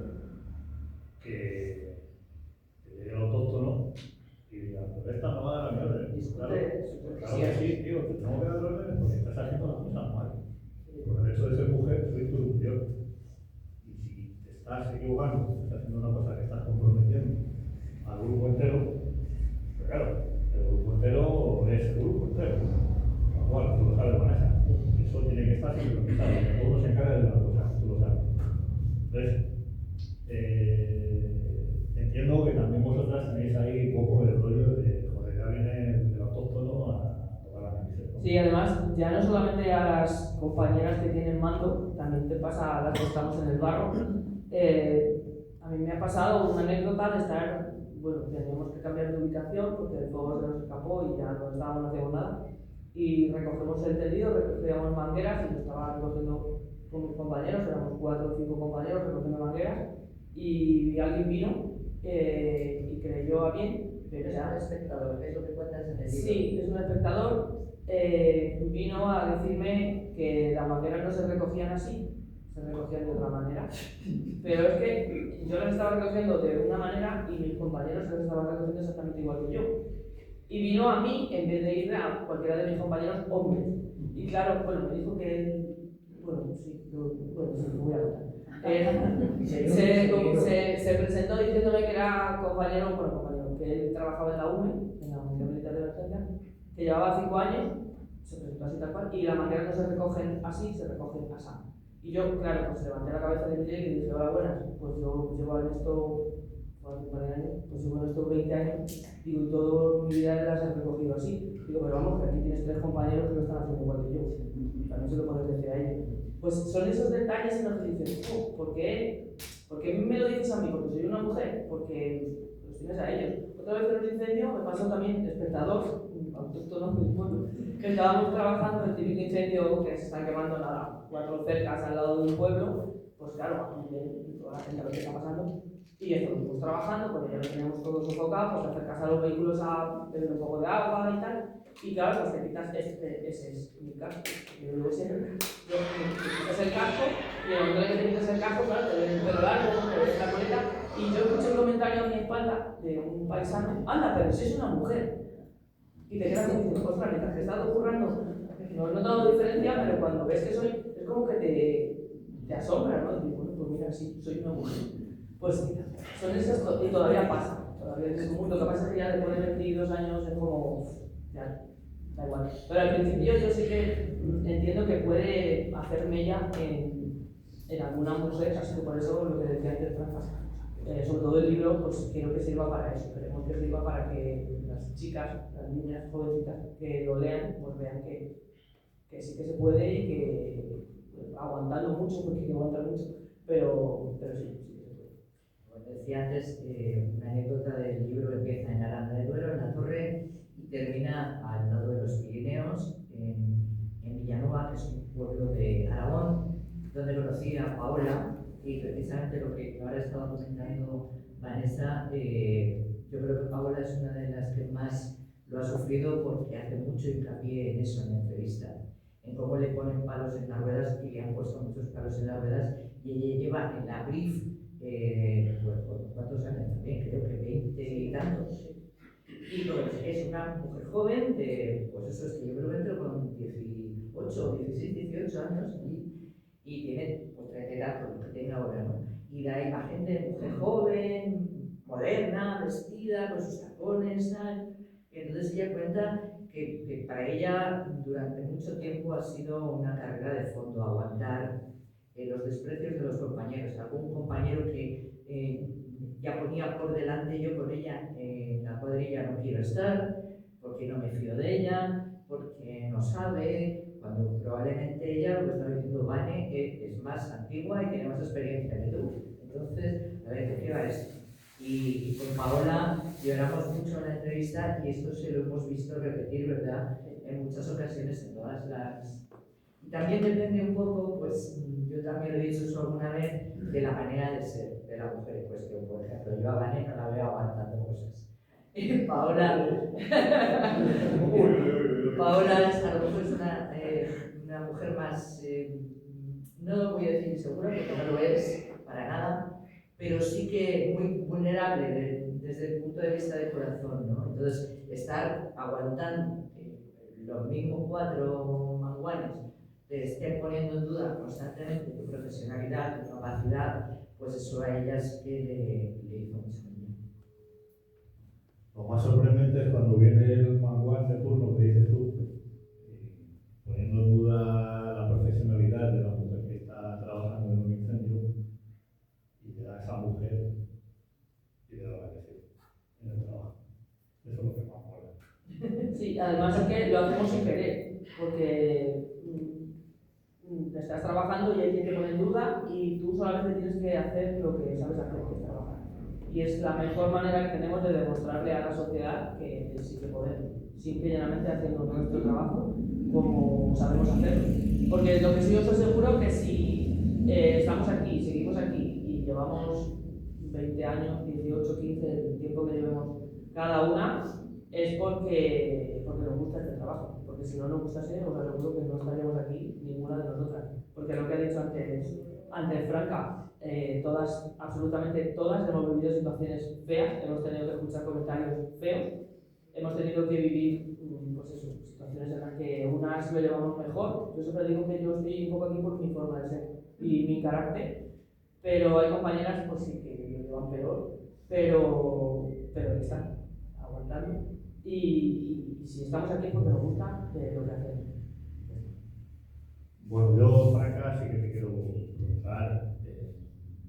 que llegue al autóctono y diga, pero esta no va a dar la mi orden. Claro, claro que sí, tío, te tengo que dar órdenes porque estás haciendo las cosas mal. Por el hecho de ser mujer, soy tu superior. Y si te estás equivocando, estás haciendo una cosa que estás comprometiendo al grupo entero, pues claro, el grupo entero es el grupo entero. Lo cual, tú lo sabes, Vanessa. Eso tiene que estar sincronizado. Uno se encarga de una cosa, tú lo sabes. Entonces, entiendo que también vosotras tenéis ahí un poco el rollo de, joder, ya viene el autóctono a tocar la camiseta. Sí, además, ya no solamente a las compañeras que tienen mando, también te pasa a las que estamos en el barro. A mí me ha pasado una anécdota de estar, bueno, teníamos que cambiar de ubicación porque el fuego se nos escapó y ya no estábamos haciendo nada. Y recogemos el tendido, recogíamos mangueras y lo estaba recogiendo con mis compañeros, éramos 4 o 5 compañeros recogiendo mangueras. Y alguien vino y creyó a bien. Pero era un espectador, es lo que cuentas en el libro. Sí, es un espectador. Vino a decirme que las mangueras no se recogían así, se recogían de otra manera. Pero es que yo las estaba recogiendo de una manera y mis compañeros las estaban recogiendo exactamente igual que yo. Y vino a mí en vez de ir a cualquiera de mis compañeros hombres. Y claro, bueno, me dijo que él, bueno, sí, lo voy a contar. Se presentó diciéndome que era compañero, que él trabajaba en la UME, en la Unidad Militar de Emergencia, que llevaba 5 años, se presentó así tal cual, y las mangueras no se recogen así, se recogen así. Y yo, claro, pues levanté la cabeza de mi y dije, hola, buenas, pues yo llevo en esto, pues llevo en esto 20 años, digo, y toda mi vida las he recogido así. Digo, pero vamos, que aquí tienes 3 compañeros que lo están haciendo igual que yo, también se lo puedes decir a ellos. Pues son esos detalles en los que dices, oh, ¿por qué me lo dices a mí? Porque soy una mujer, porque los tienes a ellos. Otra vez en el incendio me pasó también espectador, autóctono del pueblo, que estábamos trabajando en el típico incendio que se están quemando nada, 4 cercas al lado de un pueblo, pues claro, toda la gente lo que está pasando. Y estuvimos trabajando, porque ya lo teníamos todo sofocado, pues acercas a los vehículos a beber un poco de agua y tal. Y claro, pues te quitas, ese es mi casco, yo luego siempre, te quitas el casco y en el momento que te quitas el casco, claro, te ves el pelo largo, te ves la coleta, y yo escuché un comentario a mi espalda de un paisano, anda, pero si es una mujer. Y te quedas como diciendo, ostras, mientras que he estado currando, no he notado diferencia, pero cuando ves que soy, es como que te asombra, ¿no? Y digo, bueno, pues mira, sí, soy una mujer. Pues son esas, y todavía pasa, todavía es un mundo que pasa que ya después de 22 años es como, ya, da igual. Pero al principio yo sí que entiendo que puede hacer mella en alguna mujer, así que por eso lo que decía antes Franca, sobre todo el libro, pues quiero que sirva para eso, queremos que sirva para que las chicas, las niñas jovencitas que lo lean, pues vean que sí que se puede y que aguantando mucho, porque hay que aguantar mucho, pero sí. Como decía antes, una anécdota del libro empieza en Aranda de Duero, en la Torre, y termina al lado de los Pirineos, en Villanueva, que es un pueblo de Aragón, donde conocí a Paola, y precisamente lo que ahora estaba comentando Vanessa, yo creo que Paola es una de las que más lo ha sufrido porque hace mucho hincapié en eso en la entrevista, en cómo le ponen palos en las ruedas y le han puesto muchos palos en las ruedas, y ella lleva en la brief, ¿cuántos años también? Creo que 20 y tantos. Y pues es una mujer joven de, pues eso es que yo creo que entró con 18, 16, 18 años y tiene pues 30 y tantos, lo que tenga ahora, ¿no? Y da imagen de mujer joven, moderna, vestida, con sus tacones, tal. Y entonces ella cuenta que para ella durante mucho tiempo ha sido una carrera de fondo, aguantar los desprecios de los compañeros. Algún compañero que ya ponía por delante, yo con ella en la cuadrilla no quiero estar, porque no me fío de ella, porque no sabe, cuando probablemente ella, lo que estaba diciendo Vane, es más antigua y tiene más experiencia que tú. Entonces, a ver, ¿de qué va esto? Y con Paola lloramos mucho en la entrevista y esto se lo hemos visto repetir, ¿verdad? En muchas ocasiones, en todas las... Y también depende un poco, pues yo también lo he dicho eso alguna vez, de la manera de ser de la mujer en cuestión. Por ejemplo, yo a Vane no la veo aguantando cosas. Paola... Paola a lo mejor es una mujer más, no voy a decir insegura porque no lo es para nada, pero sí que muy vulnerable desde el punto de vista del corazón, ¿no? Entonces, estar aguantando los mismos 4 manguanes te estén poniendo en duda constantemente tu profesionalidad, tu capacidad, pues eso a ellas que le hizo mucho daño. Lo más sorprendente es cuando viene el manguán de turno que dices tú, poniendo en duda la profesionalidad de la mujer que está trabajando en un incendio, y te da a esa mujer y le da la que sí, en el trabajo. Eso es lo que más mola. Sí, además es que lo hacemos sin querer, porque estás trabajando y hay quien te pone en duda y tú solamente tienes que hacer lo que sabes hacer, que es trabajar. Y es la mejor manera que tenemos de demostrarle a la sociedad que sí que podemos, simple y llanamente haciendo nuestro trabajo como sabemos hacerlo. Porque lo que sí os aseguro que si estamos aquí, seguimos aquí y llevamos 20 años, 18, 15, el tiempo que llevemos cada una, es porque nos gusta este trabajo. Porque si no nos gustase, os aseguro que no estaríamos aquí ninguna de nosotras. Porque lo que ha dicho antes Franca, todas, absolutamente todas, hemos vivido situaciones feas, hemos tenido que escuchar comentarios feos, hemos tenido que vivir pues eso, situaciones en las que unas lo llevamos mejor. Yo siempre digo que yo estoy un poco aquí por mi forma de ser y mi carácter, pero hay compañeras pues sí que lo llevan peor, pero ahí están, aguantando. Y si estamos aquí es porque nos gusta lo que hacemos. Bueno, yo, Franca, sí que te quiero preguntar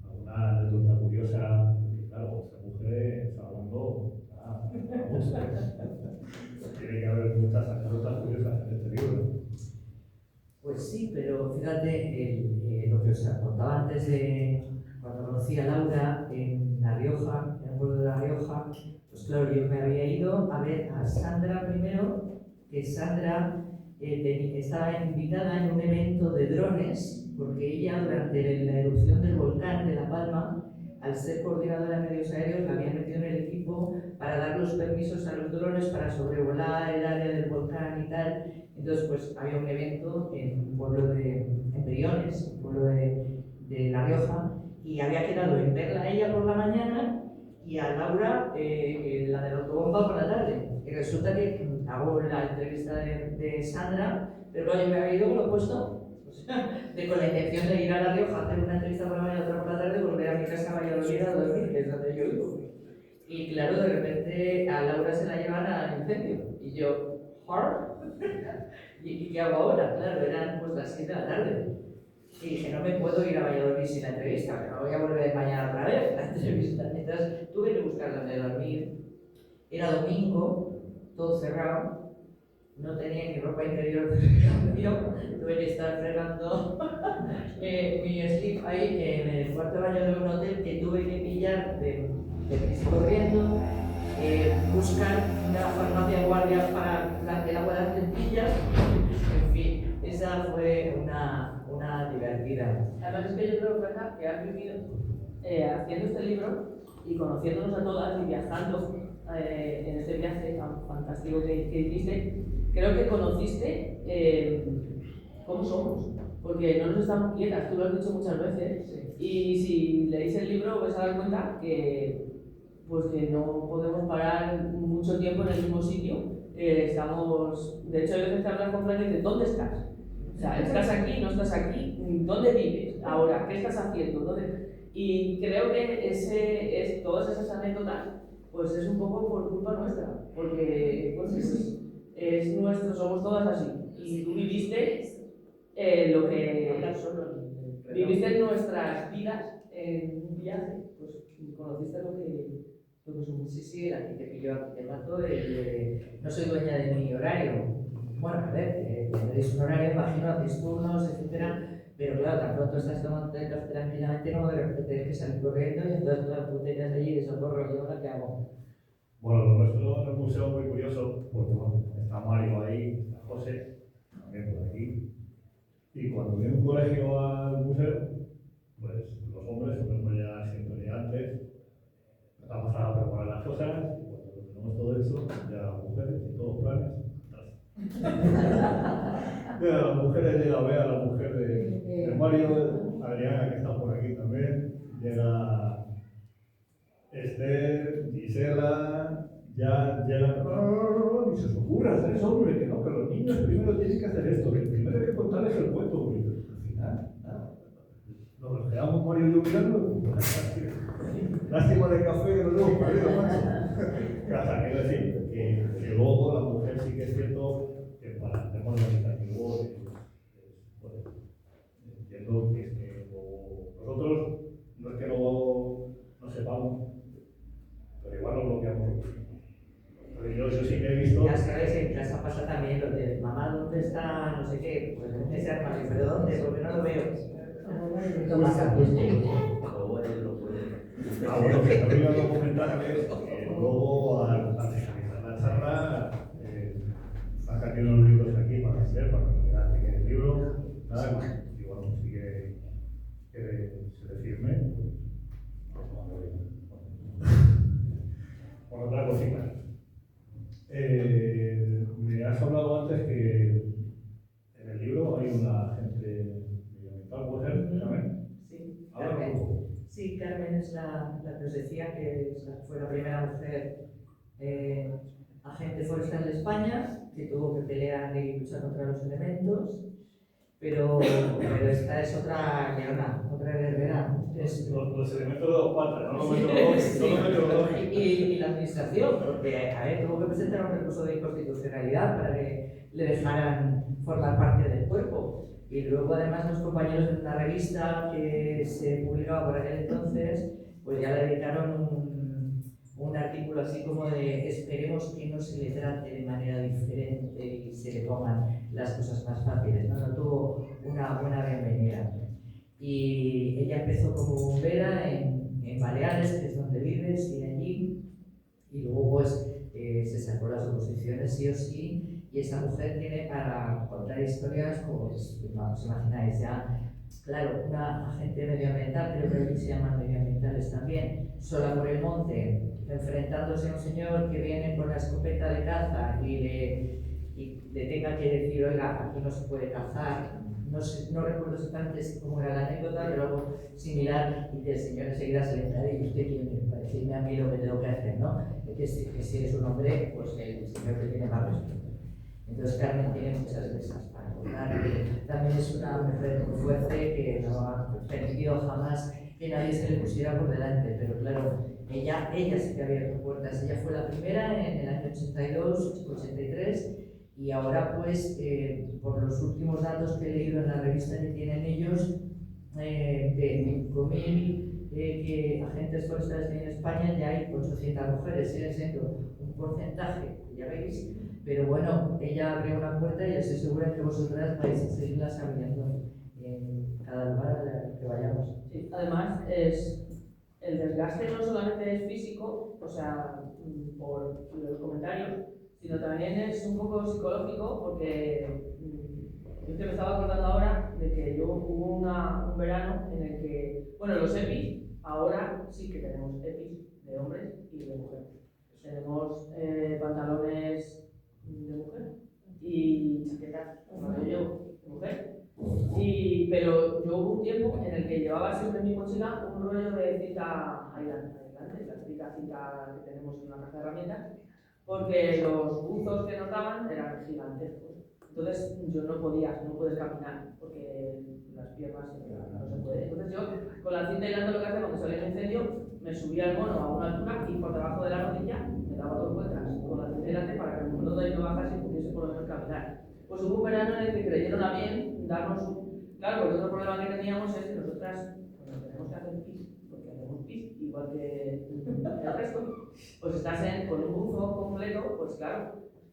alguna anécdota curiosa, porque claro, esa mujer está hablando a mucho. Tiene que haber muchas anécdotas curiosas en este libro. Pues sí, pero fíjate, lo que os contaba antes de cuando conocí a Laura en La Rioja, en el pueblo de La Rioja, pues claro, yo me había ido a ver a Sandra primero, que Sandra estaba invitada en un evento de drones, porque ella durante la erupción del volcán de La Palma, al ser coordinadora de medios aéreos, la había metido en el equipo para dar los permisos a los drones para sobrevolar el área del volcán y tal. Entonces, pues había un evento en un pueblo en Briones, un pueblo de La Rioja, y había quedado en verla a ella por la mañana y a Laura, la de la autobomba, por la tarde. Y resulta que hago la entrevista de Sandra, pero claro, yo me había ido con lo opuesto, o sea, con la intención de ir a La Rioja a hacer una entrevista por la mañana, otra por la tarde, volver a mi casa a Valladolid a dormir, que es donde yo vivo. Y claro, de repente a Laura se la llevan al incendio. Y yo, ¿hard? ¿Y qué hago ahora? Claro, eran pues las 7 de la tarde. Y dije, no me puedo ir a Valladolid sin la entrevista, que no voy a volver mañana otra vez la entrevista. Entonces tuve que buscar dónde dormir. Era domingo, todo cerrado, no tenía ni ropa interior de cambio, tuve que estar fregando mi slip ahí en el cuarto baño de un hotel que tuve que pillar de prisa corriendo, buscar una farmacia de guardia para el agua de las lentillas, en fin, esa fue una divertida. Además es que yo creo, Franca, que has vivido haciendo este libro y conociéndonos a todas y viajando en este viaje tan fantástico que hiciste, creo que conociste cómo somos, porque no nos estamos quietas, tú lo has dicho muchas veces, Sí. y si leéis el libro vais a dar cuenta que, pues que no podemos parar mucho tiempo en el mismo sitio, estamos, de hecho hay veces que hablas con Fran y dices, ¿dónde estás? O sea, ¿estás aquí? ¿No estás aquí? ¿Dónde vives ahora? ¿Qué estás haciendo? ¿Dónde? Y creo que todas esas anécdotas pues es un poco por culpa nuestra, porque pues, es nuestro, somos todas así. Y tú viviste lo que viviste en nuestras vidas en un viaje, pues conociste lo que somos. Sí, sí, aquí te pillo, aquí te mato. No soy dueña de mi horario. Bueno, a ver, tendréis un horario, imagino, hacéis turnos, etcétera, pero claro, tan pronto estás tomando el café tranquilamente, como de repente tienes que salir corriendo y entonces claro, tú tenías allí de socorro, ¿y ahora qué hago? Bueno, lo nuestro en el museo es muy curioso, porque bueno, está Mario ahí, está José, también por aquí. Y cuando viene un colegio al museo, pues los hombres solemos llegar siempre antes, empezamos a preparar las cosas, y cuando tenemos todo hecho, ya las mujeres y todos los planes, atrás. Ya las mujeres llega Bea, la mujer de Mario, Adriana, que está por aquí también, llega Esther, Gisela, ya llegan. No, ni se os ocurra hacer eso, hombre, que no, que los niños primero tienen que hacer esto, que primero hay que contarles el cuento, porque al final, nada, nos quedamos Mario y yo mirando, lástima de café que nos hemos perdido, macho. Casa, quiero decir, que luego la mujer sí que es cierto que para el tema organizativo bueno, entiendo que es que nosotros no es que no sepamos, pero igual lo bloqueamos. Pero yo sí que he visto. Ya sabes, en casa pasa también lo de mamá, ¿dónde está? No sé qué, pues en ese armario, pero ¿dónde? Porque no lo veo. Bueno, que también iba a comentar que luego al finalizar la charla, Franca tiene unos libros aquí para leer, para que vean que el libro, nada más. Y bueno, pues sí que se le firme, pues vamos a ver. Bueno, otra cosita. Me has hablado antes que en el libro hay una agente medioambiental, ¿puede ser? ¿Carmen? Sí, Ahora Carmen. un poco. Sí, Carmen es la que os decía que fue la primera mujer agente forestal de España, que tuvo que pelear y luchar contra los elementos, pero esta es otra guerrera, otra guerrera. Los elementos de dos patas, no los meteorológicos. Y la administración, porque a ver, tuvo que presentar un recurso de inconstitucionalidad para que le dejaran formar parte del cuerpo. Y luego además los compañeros de una revista que se publicaba por aquel entonces, pues ya le dedicaron un artículo así como de esperemos que no se le trate de manera diferente y se le pongan las cosas más fáciles. No tuvo una buena bienvenida. Y ella empezó como bombera en Baleares, que es donde vive, sigue allí, y luego pues se sacó las oposiciones sí o sí. Y esa mujer tiene para contar historias, pues, os imagináis ya, claro, una agente medioambiental, creo que aquí se llaman medioambientales también, sola por el monte, enfrentándose a un señor que viene con la escopeta de caza y le tenga que decir, oiga, aquí no se puede cazar. No recuerdo exactamente cómo era la anécdota, pero algo similar, y que el señor enseguida se le trae y usted quiere para decirme a mí lo que tengo que hacer, ¿no? Que si eres un hombre, pues el señor te tiene más respeto. Entonces Carmen tiene muchas de esas para contar. También es una mujer muy fuerte que no ha permitido jamás que nadie se le pusiera por delante, pero claro, ella sí que ha abierto puertas. Ella fue la primera en el año 82, 83, y ahora pues, por los últimos datos que he leído en la revista que tienen ellos, de 5.000 agentes forestales que hay en España, ya hay 800 mujeres, sigue siendo un porcentaje, ya veis. Pero bueno, ella abrió una puerta y estoy segura que vosotras vais a seguirlas abriendo en cada lugar al que vayamos. Sí, además, el desgaste no solamente es físico, o sea, por los comentarios, sino también es un poco psicológico, porque yo te me estaba acordando ahora de que hubo un verano en el que, bueno, los EPIs, ahora sí que tenemos EPIs de hombres y de mujeres. Tenemos pantalones de mujer y chaquetas de mujer. Pero yo hubo un tiempo en el que llevaba siempre en mi mochila un rollo de cinta aislante, la típica cinta que tenemos en una caja de herramientas, porque los buzos que notaban eran gigantescos. Entonces yo no puedes caminar porque las piernas no se puede. Entonces yo con la cinta aislante lo que hacía cuando salía un incendio, me subía al mono a una altura y por debajo de la rodilla me daba 2 vueltas con la cinta aislante para que el mono de ahí no bajase y pudiese por lo menos caminar. Pues hubo un verano en el que creyeron a bien darnos claro, porque otro problema que teníamos es que nosotras tenemos que hacer pis, porque hacemos pis igual que el resto. Pues estás con un buzo completo, pues claro,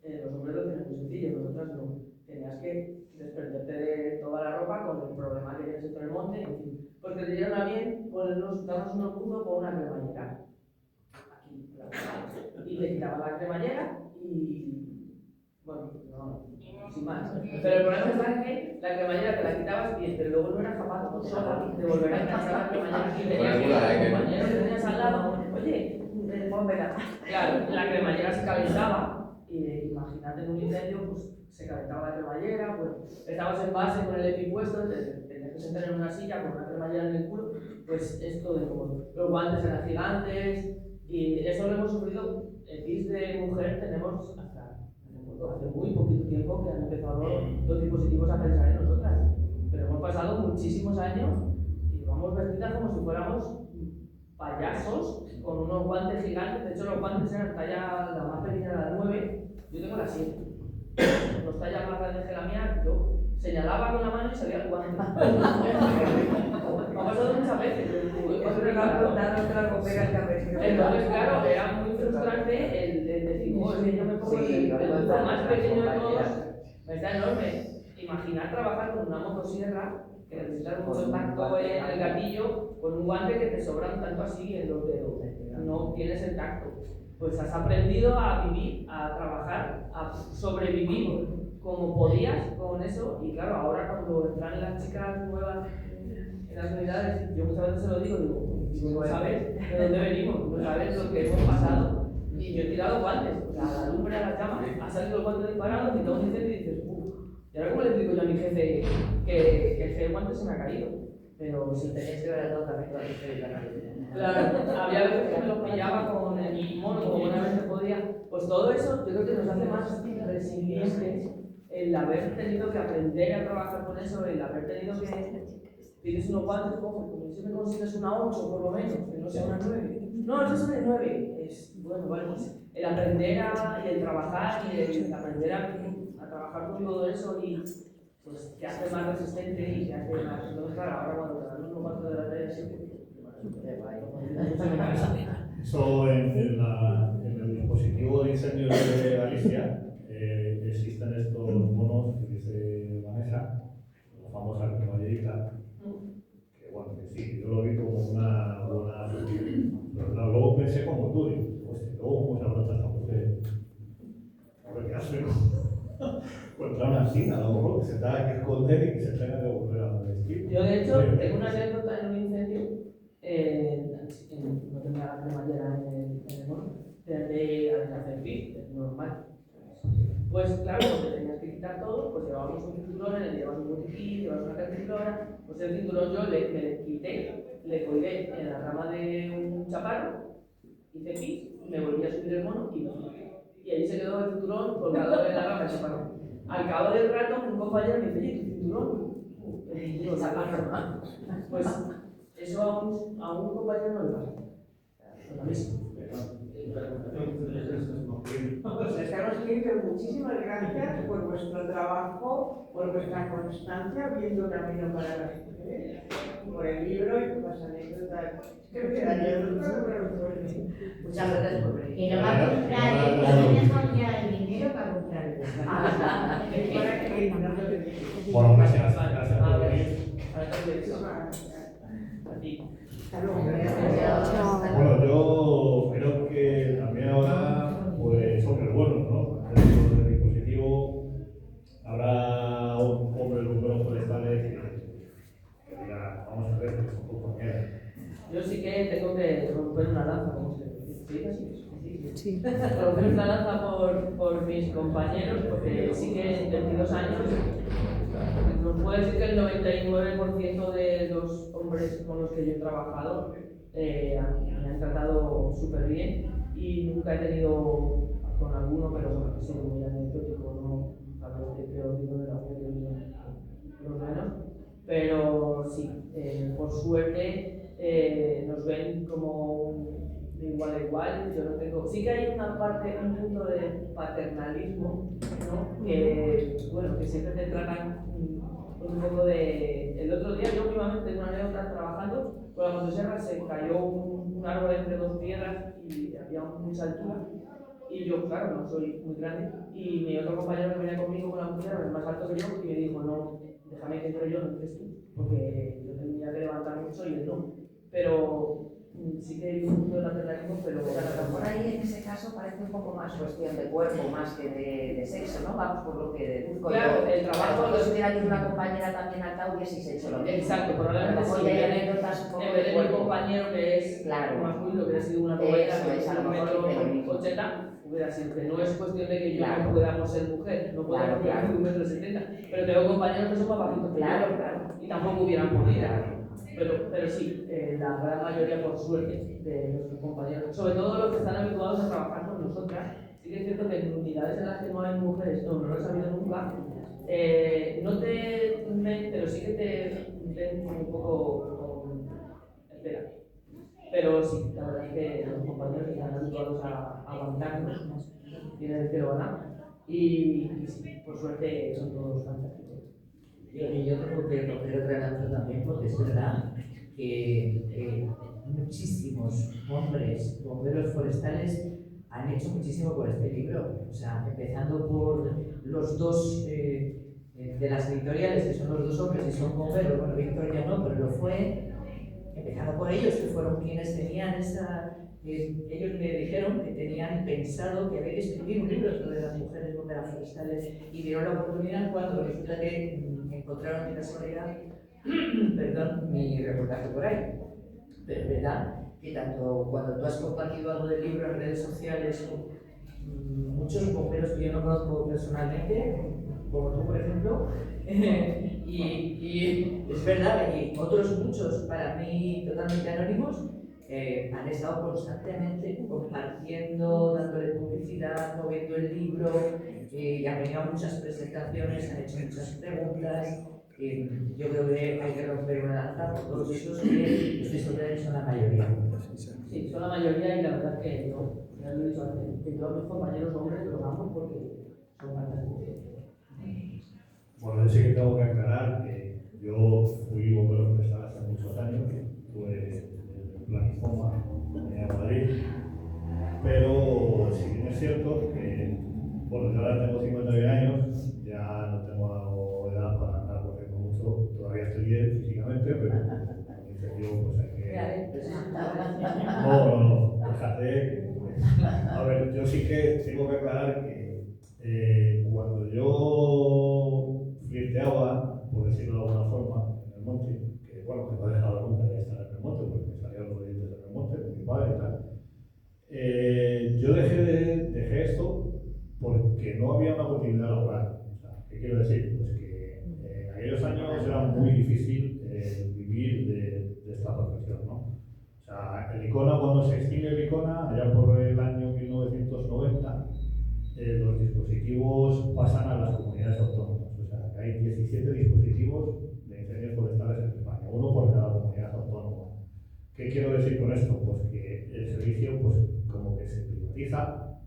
los hombres lo tienen muy sencillo, nosotras no. Tenías que desprenderte de toda la ropa con el problema que tienes en el monte, en fin. Pues te dieron a bien darnos unos puntos con una cremallera. Aquí, y le quitaban la cremallera y, bueno, no, sin más. Pero el problema es que la cremallera te la quitabas bien, pero luego no eras capaz tú sola de volver a enganchar la cremallera y tenías que ir al compañero que tenías al lado, oye, pónmela. Claro, la cremallera se calentaba y imagínate en un incendio, pues se calentaba la cremallera, bueno, estabas en base con el EPI puesto, tenías que sentar en una silla con una cremallera en el culo, pues esto de nuevo. Los guantes eran gigantes y eso lo hemos sufrido. EPIs de mujer tenemos hasta hace muy poquito tiempo que han empezado los dispositivos a pensar en nosotras, pero hemos pasado muchísimos años y vamos vestidas como si fuéramos payasos con unos guantes gigantes. De hecho, los guantes eran talla la más pequeña de la 9, yo tengo la 7. Los tallas más grandes que la mía, yo señalaba con la mano y salía el guante. Me ha pasado muchas veces. Entonces, claro, era muy frustrante el decir, oh, es que yo me pongo el más pequeño de todos, está enorme. Imaginar trabajar con una motosierra que necesitas mucho tacto en el gatillo con un guante que te sobran tanto así en los dedos. No tienes el tacto. Pues has aprendido a vivir, a trabajar, a sobrevivir como podías con eso. Y claro, ahora cuando entran las chicas nuevas en las unidades, yo muchas veces se lo digo, no sabes de dónde venimos, no sabes lo que hemos pasado. Y yo he tirado guantes, o sea, la lumbre a la llama, ha salido el guante disparado, quitado un incendio y dices, uff. Y ahora cómo le explico yo a mi jefe que el guante se me ha caído. Pero si tenías que ver el también con el claro, había veces que me lo pillaba con el mono, como una vez se podía. Pues todo eso yo creo que nos hace más resilientes el haber tenido que aprender a trabajar con eso, el haber tenido que tienes unos guantes, como si me consigues una 8 por lo menos, que no sea una 9. No, eso es de 9. Es, bueno, pues el aprender y el trabajar y el aprender a trabajar con todo eso y pues te hace más resistente y te hace más. Entonces, claro, ahora cuando te dan unos guantes de la talla 7, eso en el dispositivo de incendios de Galicia existen estos monos que dice Vanessa, la famosa cremallerita, que bueno, que sí, yo lo vi como una buena. Pero no, luego pensé como tú, digo, hostia, luego cómo se abraza esta mujer. A ver qué hace, ¿no? Contra una china, a lo mejor que se tenga que esconder y que se tenga que volver a vestir. Yo, de hecho, tengo una anécdota en un incendio. No tenía la cremallera en el mono, de hacer fit, es normal. Pues claro, cuando tenías que quitar todo, pues llevábamos un cinturón, en el llevabas un botiquín, llevabas una cantimplora, pues el cinturón yo me le quité, le colgué en la rama de un chaparro, hice pis, me volví a subir el mono y me fui. Y ahí se quedó el cinturón colgado en la rama del chaparro. Al cabo del rato, un compañero me dice, oye, ¿tu cinturón? Digo, chaparro. Pues eso a un compañero no le pasa. Lo mismo. Pues estamos escribiendo muchísimas gracias por vuestro trabajo, por vuestra constancia, abriendo camino para las mujeres, por el libro y por las anécdotas. Que me quedaría Muchas gracias por venir. Que no va a comprar, tenemos ya el dinero para comprar el Bueno, gracias por venir. Bueno, yo creo que también ahora, pues, hombres buenos, ¿no? Dentro del dispositivo habrá hombres bomberos forestales que digan, vamos a ver, que son compañeros. Yo sí que tengo que romper una lanza, como se dice así. Sí. Romper una lanza por mis compañeros, porque sí que en 22 años nos puede decir que el 99% de los hombres con los que yo he trabajado me han tratado súper bien y nunca he tenido con alguno, pero bueno, ha sido muy anecdótico, ¿no? Sabes que creo que no era los menos, pero sí, por suerte nos ven como de igual a igual. Yo no tengo, sí que hay una parte, un punto de paternalismo, ¿no? Que bueno, que siempre te tratan un poco de. El otro día yo últimamente en una anécdota trabajando con la motosierra se cayó un árbol entre dos piedras y había mucha altura Y yo, claro, no soy muy grande. Y mi otro compañero que venía conmigo con la mochila, es más alto que yo, y me dijo, no, déjame que entre yo, no entres tú, porque yo tendría que levantar mucho y él no. Pero sí que hay un mundo del atletismo, pero Por ahí en ese caso parece un poco más cuestión de cuerpo más que de sexo, ¿no? Vamos por lo que deduzco claro, yo. el trabajo Si hubiera ido una compañera también acá hubiese hecho lo mismo. exacto, probablemente sí, sí, hay en anécdotas un poco vez de mi cuerpo. compañero que es Claro. masculino, que ha sido una poeta, Eso que es, es a lo un mejor metro dice lo mismo. 80, hubiera sido que no es cuestión de que yo Claro. no podamos ser mujer, no podemos Claro, claro. ser un metro 70, pero tengo compañeros que son más bajitos que yo, Claro, claro. y tampoco hubieran podido. Pero sí, la gran mayoría, por suerte, de nuestros compañeros, sobre todo los que están habituados a trabajar con nosotras, sí que es cierto que en unidades en las que no hay mujeres, no lo he sabido nunca, no te ven, pero sí que te ven como un poco con espera. Pero sí, la verdad es que los compañeros están habituados a aguantarnos, tienen el pelo ganado, y sí, por suerte son todos fantásticos. Yo tengo que romper otra lanza también porque es verdad que muchísimos hombres bomberos forestales han hecho muchísimo por este libro. O sea, empezando por los dos de las editoriales, que son los dos hombres y son bomberos. Bueno, Víctor ya no, pero lo fue. Empezando por ellos, que fueron quienes tenían esa... ellos me dijeron que tenían pensado que había que escribir un libro sobre las mujeres bomberas forestales y dieron la oportunidad cuando resulta que encontraron de casualidad perdón, mi reportaje por ahí. Pero es verdad que tanto cuando tú has compartido algo del libro en redes sociales con muchos bomberos que yo no conozco personalmente, como tú por ejemplo, y es verdad que otros muchos, para mí totalmente anónimos, han estado constantemente compartiendo, dándole publicidad, moviendo el libro, y han venido a muchas presentaciones, han hecho muchas preguntas. Yo creo que hay que romper una lanza por todos esos que estoy segura de que son la mayoría. Sí, son la mayoría y la verdad es que yo, ya lo he dicho antes, que yo a mis compañeros hombres los amo porque son fantásticos. Bueno, yo sí que tengo que aclarar que yo fui bombero forestal hace muchos años, tuve el Planifoma en Madrid, pero sí bien es cierto que, bueno, yo ahora tengo 59 años, ya no tengo edad para andar corriendo mucho, todavía estoy bien físicamente, pero con mi iniciativa pues hay que... No, déjate. A ver, yo sí que tengo que aclarar que cuando yo flirteaba, por decirlo de alguna forma, en el monte, que bueno, que no he dejado nunca de estar en el monte, porque me salían los dientes en el monte con mi padre y tal. Yo dejé esto porque no había una continuidad laboral. O sea, ¿qué quiero decir? Pues que en aquellos años era muy difícil vivir de esta profesión, ¿no? O sea, el ICONA, cuando se extingue el ICONA, allá por el año 1990, los dispositivos pasan a las comunidades autónomas. O sea, que hay 17 dispositivos de incendios forestales en España, uno por cada comunidad autónoma. ¿Qué quiero decir con esto? Pues que el servicio, pues, como que se privatiza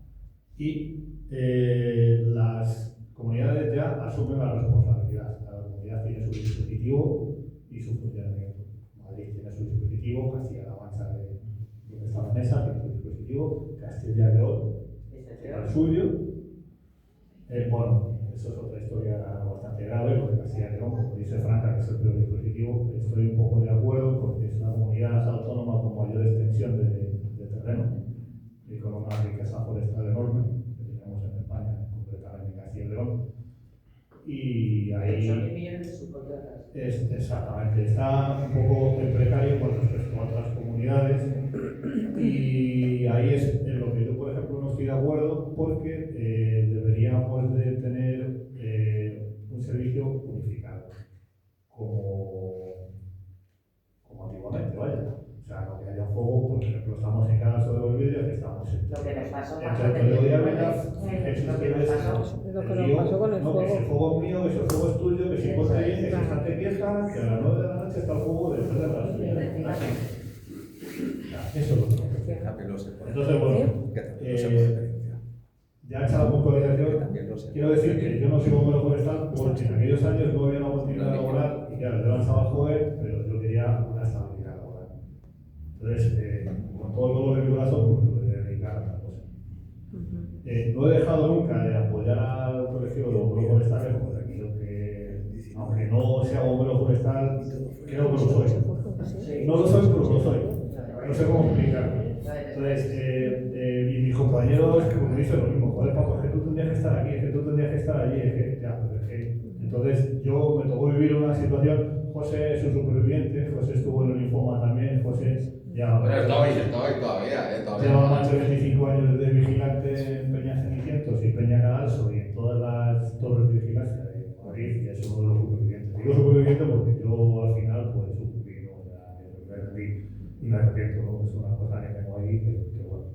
y las comunidades ya asumen la responsabilidad. Cada comunidad tiene su dispositivo y su funcionamiento. Madrid tiene su dispositivo, Castilla-La Mancha, donde está Vanessa, tiene su dispositivo, Castilla y León tiene el suyo. Bueno, eso es otra historia bastante grave, porque Castilla y León, como dice Franca, que es el peor dispositivo, estoy un poco de acuerdo porque es una comunidad autónoma con mayor extensión de terreno y con una riqueza forestal enorme que tenemos en España, concretamente en Castilla y León. Y ahí 8.000 millones de subcontratas. Exactamente, está un poco en precario con respecto a otras comunidades y ahí es en lo que yo, por ejemplo, no estoy de acuerdo porque deberíamos de tener un servicio unificado como antiguamente, vaya. O sea, no que haya fuego, por ejemplo, estamos en Canal de los Vídeos, que estamos en Lo que nos pasó Toledo y Ávila, fíjense lo que nos ustedes pasó. Lo que nos pasó con el no, que si el fuego. fuego es mío, que si el fuego es tuyo, que si el coche viene, que si estate quieta, que a las 9 de la noche está el fuego detrás de la suya. Así. Eso es lo que entonces, bueno, ya he echado la puntualización. Quiero decir que yo no soy bombero forestal porque en aquellos años no había una continuidad laboral y claro, yo lanzaba joven, pero yo quería una estabilidad laboral. Entonces, con todo el dolor de mi corazón, pues me voy a dedicar a otra cosa. no he dejado nunca de apoyar al colegio de bomberos forestales porque creo que, aunque no sea bombero forestal, creo que lo soy. No lo soy, pero lo soy. No sé cómo explicarlo. Entonces, y mis compañeros que me dicen lo mismo, joder, Paco, es que tú tendrías que estar aquí, es que tú tendrías que estar allí, es que, ya, pues es que... Entonces, yo me tocó vivir una situación, José es un superviviente, José estuvo en el linfoma también, José ya... Bueno, estoy todavía. Lleva más de 25 años de vigilante en Peña Cenicientos y Peña Cadalso y en todas las torres de vigilancia de Madrid, y es uno de los supervivientes. Digo superviviente porque yo al final pues sucumbí, ¿no? Y me arrepiento, ¿no? Es una cosa que tengo ahí que bueno,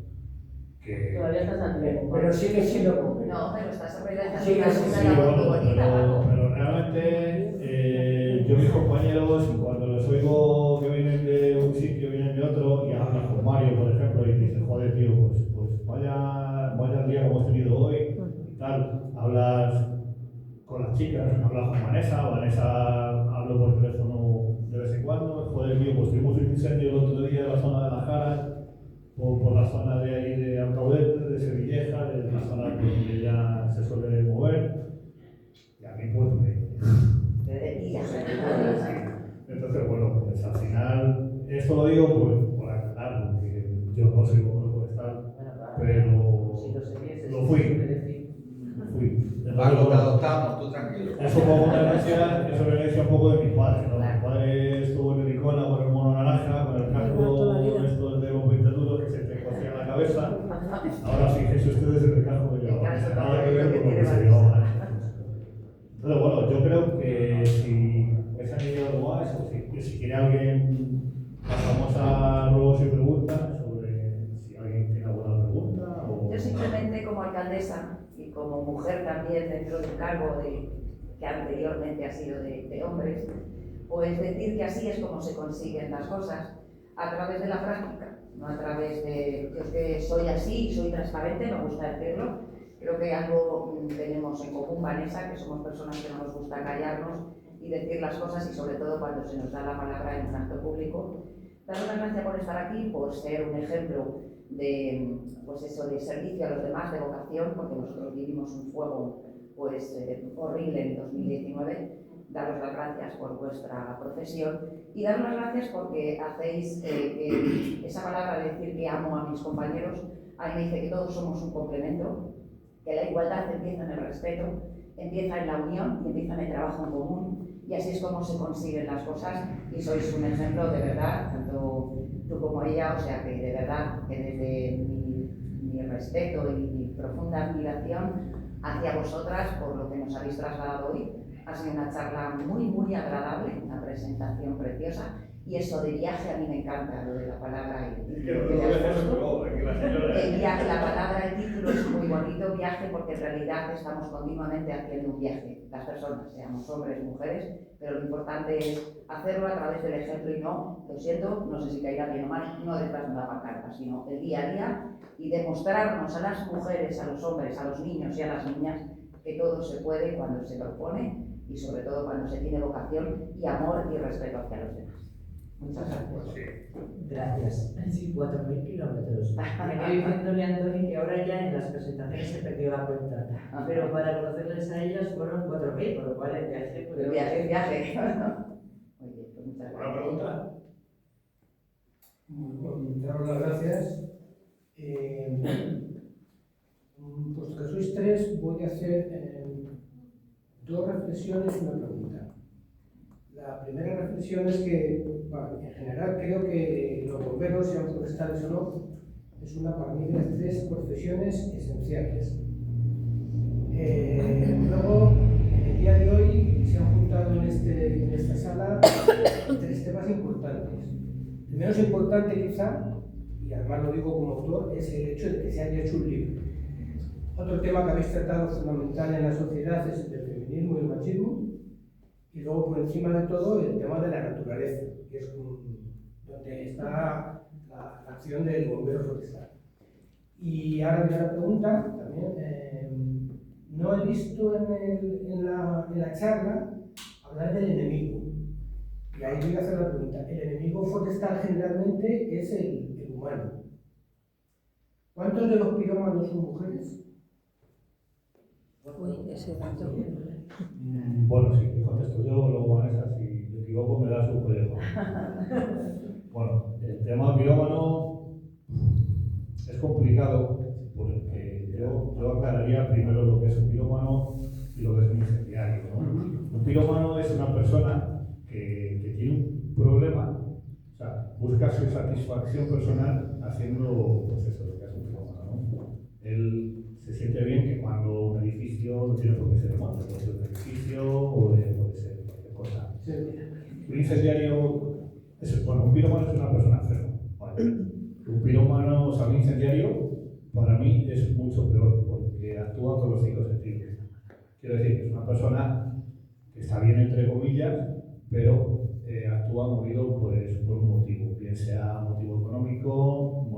que... Todavía estás al tiempo. Pero sigue siendo bombero. No, pero estás realizando Sí, una sí, labor muy bueno, bonita, Paco. pero realmente yo mis compañeros, cuando los oigo que vienen de un sitio, vienen de otro, y hablan con Mario, por ejemplo, y dicen, joder, tío, pues vaya el día que hemos tenido hoy, y tal, hablas con las chicas, hablas con Vanessa hablo por teléfono de vez en cuando, joder, tío, pues tuvimos un incendio el otro día en la zona de La Jara, o por la zona de ahí de Alcaudete, de Sevilleja, de la zona donde ella se suele mover, y a mí pues entonces, bueno, pues al final, esto lo digo pues, por aclarar, porque yo no soy bombero forestal, pero Si lo sabías, lo fui. Paco, te adoptamos, tú tranquilo. Eso fue una herencia, eso es la herencia un poco de mis padres, ¿no? Mi padre estuvo en el Icona con el mono naranja, con el casco estos de los 20 duros que se te cosía en la cabeza. Ahora fíjense ustedes en el casco que llevaba, no tiene nada que ver con lo que se llevaba. Entonces, bueno, yo creo que si vais a añadir algo más, o si quiere alguien, pasamos a ruegos y preguntas sobre si alguien tiene alguna pregunta. O... Yo simplemente como alcaldesa y como mujer también dentro de un cargo que anteriormente ha sido de hombres, pues decir que así es como se consiguen las cosas, a través de la práctica, no a través de yo que soy así, soy transparente, me gusta decirlo. Creo que algo tenemos en común, Vanessa, que somos personas que no nos gusta callarnos y decir las cosas, y sobre todo cuando se nos da la palabra en un acto público. Dar las gracias por estar aquí, por ser un ejemplo de, pues eso, de servicio a los demás, de vocación, porque nosotros vivimos un fuego pues, horrible en 2019. Daros las gracias por vuestra profesión y daros las gracias porque hacéis esa palabra de decir que amo a mis compañeros. A mí me dice que todos somos un complemento, que la igualdad empieza en el respeto, empieza en la unión y empieza en el trabajo en común, y así es como se consiguen las cosas, y sois un ejemplo de verdad, tanto tú como ella, o sea que de verdad que desde mi respeto y mi profunda admiración hacia vosotras por lo que nos habéis trasladado hoy. Ha sido una charla muy agradable, una presentación preciosa. Y eso de viaje a mí me encanta, lo de la palabra y el viaje, la palabra, el título es muy bonito, viaje, porque en realidad estamos continuamente haciendo un viaje, las personas, seamos hombres, mujeres, pero lo importante es hacerlo a través del ejemplo y no, lo siento, no sé si caerá bien o mal, no detrás de una pancarta, sino el día a día y demostrarnos a las mujeres, a los hombres, a los niños y a las niñas que todo se puede cuando se propone y sobre todo cuando se tiene vocación y amor y respeto hacia los demás. Muchas gracias. Gracias. Sí, 4.000 kilómetros. Me quedé diciéndole a Antoni que ahora ya en las presentaciones se perdió la cuenta. Pero para conocerles a ellas fueron 4.000, por lo cual el viaje... Pues, el viaje. Oye, pues muchas gracias. ¿Alguna pregunta? Daros las gracias. Puesto que sois tres, voy a hacer dos reflexiones y una pregunta. La primera reflexión es que, bueno, en general creo que los bomberos, sean forestales o no, es una para mí de las tres profesiones esenciales. Luego, en el día de hoy se han juntado en esta sala tres temas importantes. El menos importante quizá, y además lo digo como autor, es el hecho de que se haya hecho un libro. Otro tema que habéis tratado fundamental en la sociedad es el del feminismo y el machismo. Y luego, por encima de todo, el tema de la naturaleza, que es donde está la acción del bombero forestal. Y ahora viene la pregunta, también, no he visto en la charla hablar del enemigo. Y ahí voy a hacer la pregunta. El enemigo forestal generalmente es el humano. ¿Cuántos de los pirómanos son mujeres? ese dato. Bueno, si contesto yo, luego Vanessa, si me equivoco, me da su pellejo. Bueno, el tema pirómano es complicado porque yo aclararía primero lo que es un pirómano y lo que es un incendiario, ¿no? Un pirómano es una persona que tiene un problema, o sea, busca su satisfacción personal haciendo, pues eso, lo que es un pirómano, ¿no? Él se siente bien quemando un edificio, no tiene por qué ser humano, puede ser un edificio o puede ser cualquier cosa. Un incendiario, bueno, un pirómano es una persona enferma, ¿vale? Un pirómano, o sea, un incendiario, para mí es mucho peor porque actúa con los 5 sentidos. Quiero decir que es una persona que está bien entre comillas, pero actúa movido pues, por un motivo, bien sea motivo económico,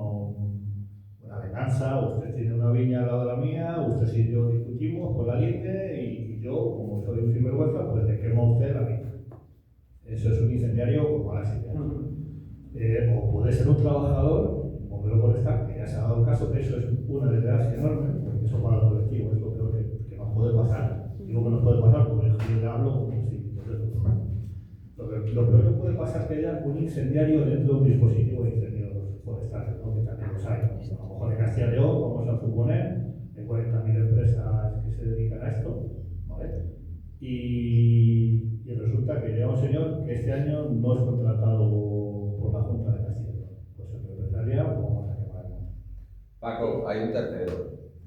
una venganza, usted tiene una viña al lado de la mía, usted y yo discutimos por la linde y yo, como soy un sinvergüenza, pues le quemo a usted la viña. Eso es un incendiario con malas ideas. O puede ser un trabajador, bombero forestal, que ya se ha dado el caso, eso es una desgracia enorme, porque eso para el colectivo es lo peor que nos puede pasar. Digo que nos puede pasar porque yo hablo como si lo peor que puede pasar es que haya un incendiario dentro de un dispositivo de incendios forestales, ¿no? Que también los hay. A lo mejor en Castilla y León, vamos a suponer, hay 40.000 empresas que se dedican a esto, ¿vale? Y resulta que llega un señor que este año no es contratado por la Junta de Castilla y León. Pues el empresario, pues vamos a quemar el monte. Paco, hay un tercero,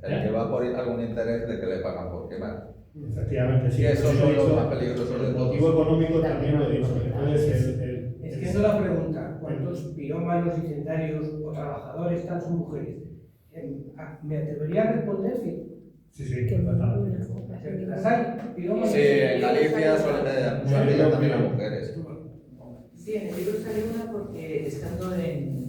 el que va por algún interés de que le pagan por quemar. Efectivamente, sí. Y esos Yo son he los dicho, más peligrosos de el todos. motivo económico también lo he dicho. Entonces, Es que esa es la pregunta. ¿Cuántos pirómanos, incendiarios o trabajadores tal son mujeres? Me atrevería a responder que sí, perfectamente. las hay. Pirómanos. Sí, en Galicia suelen también las mujeres. Sí, en el libro sale una porque estando en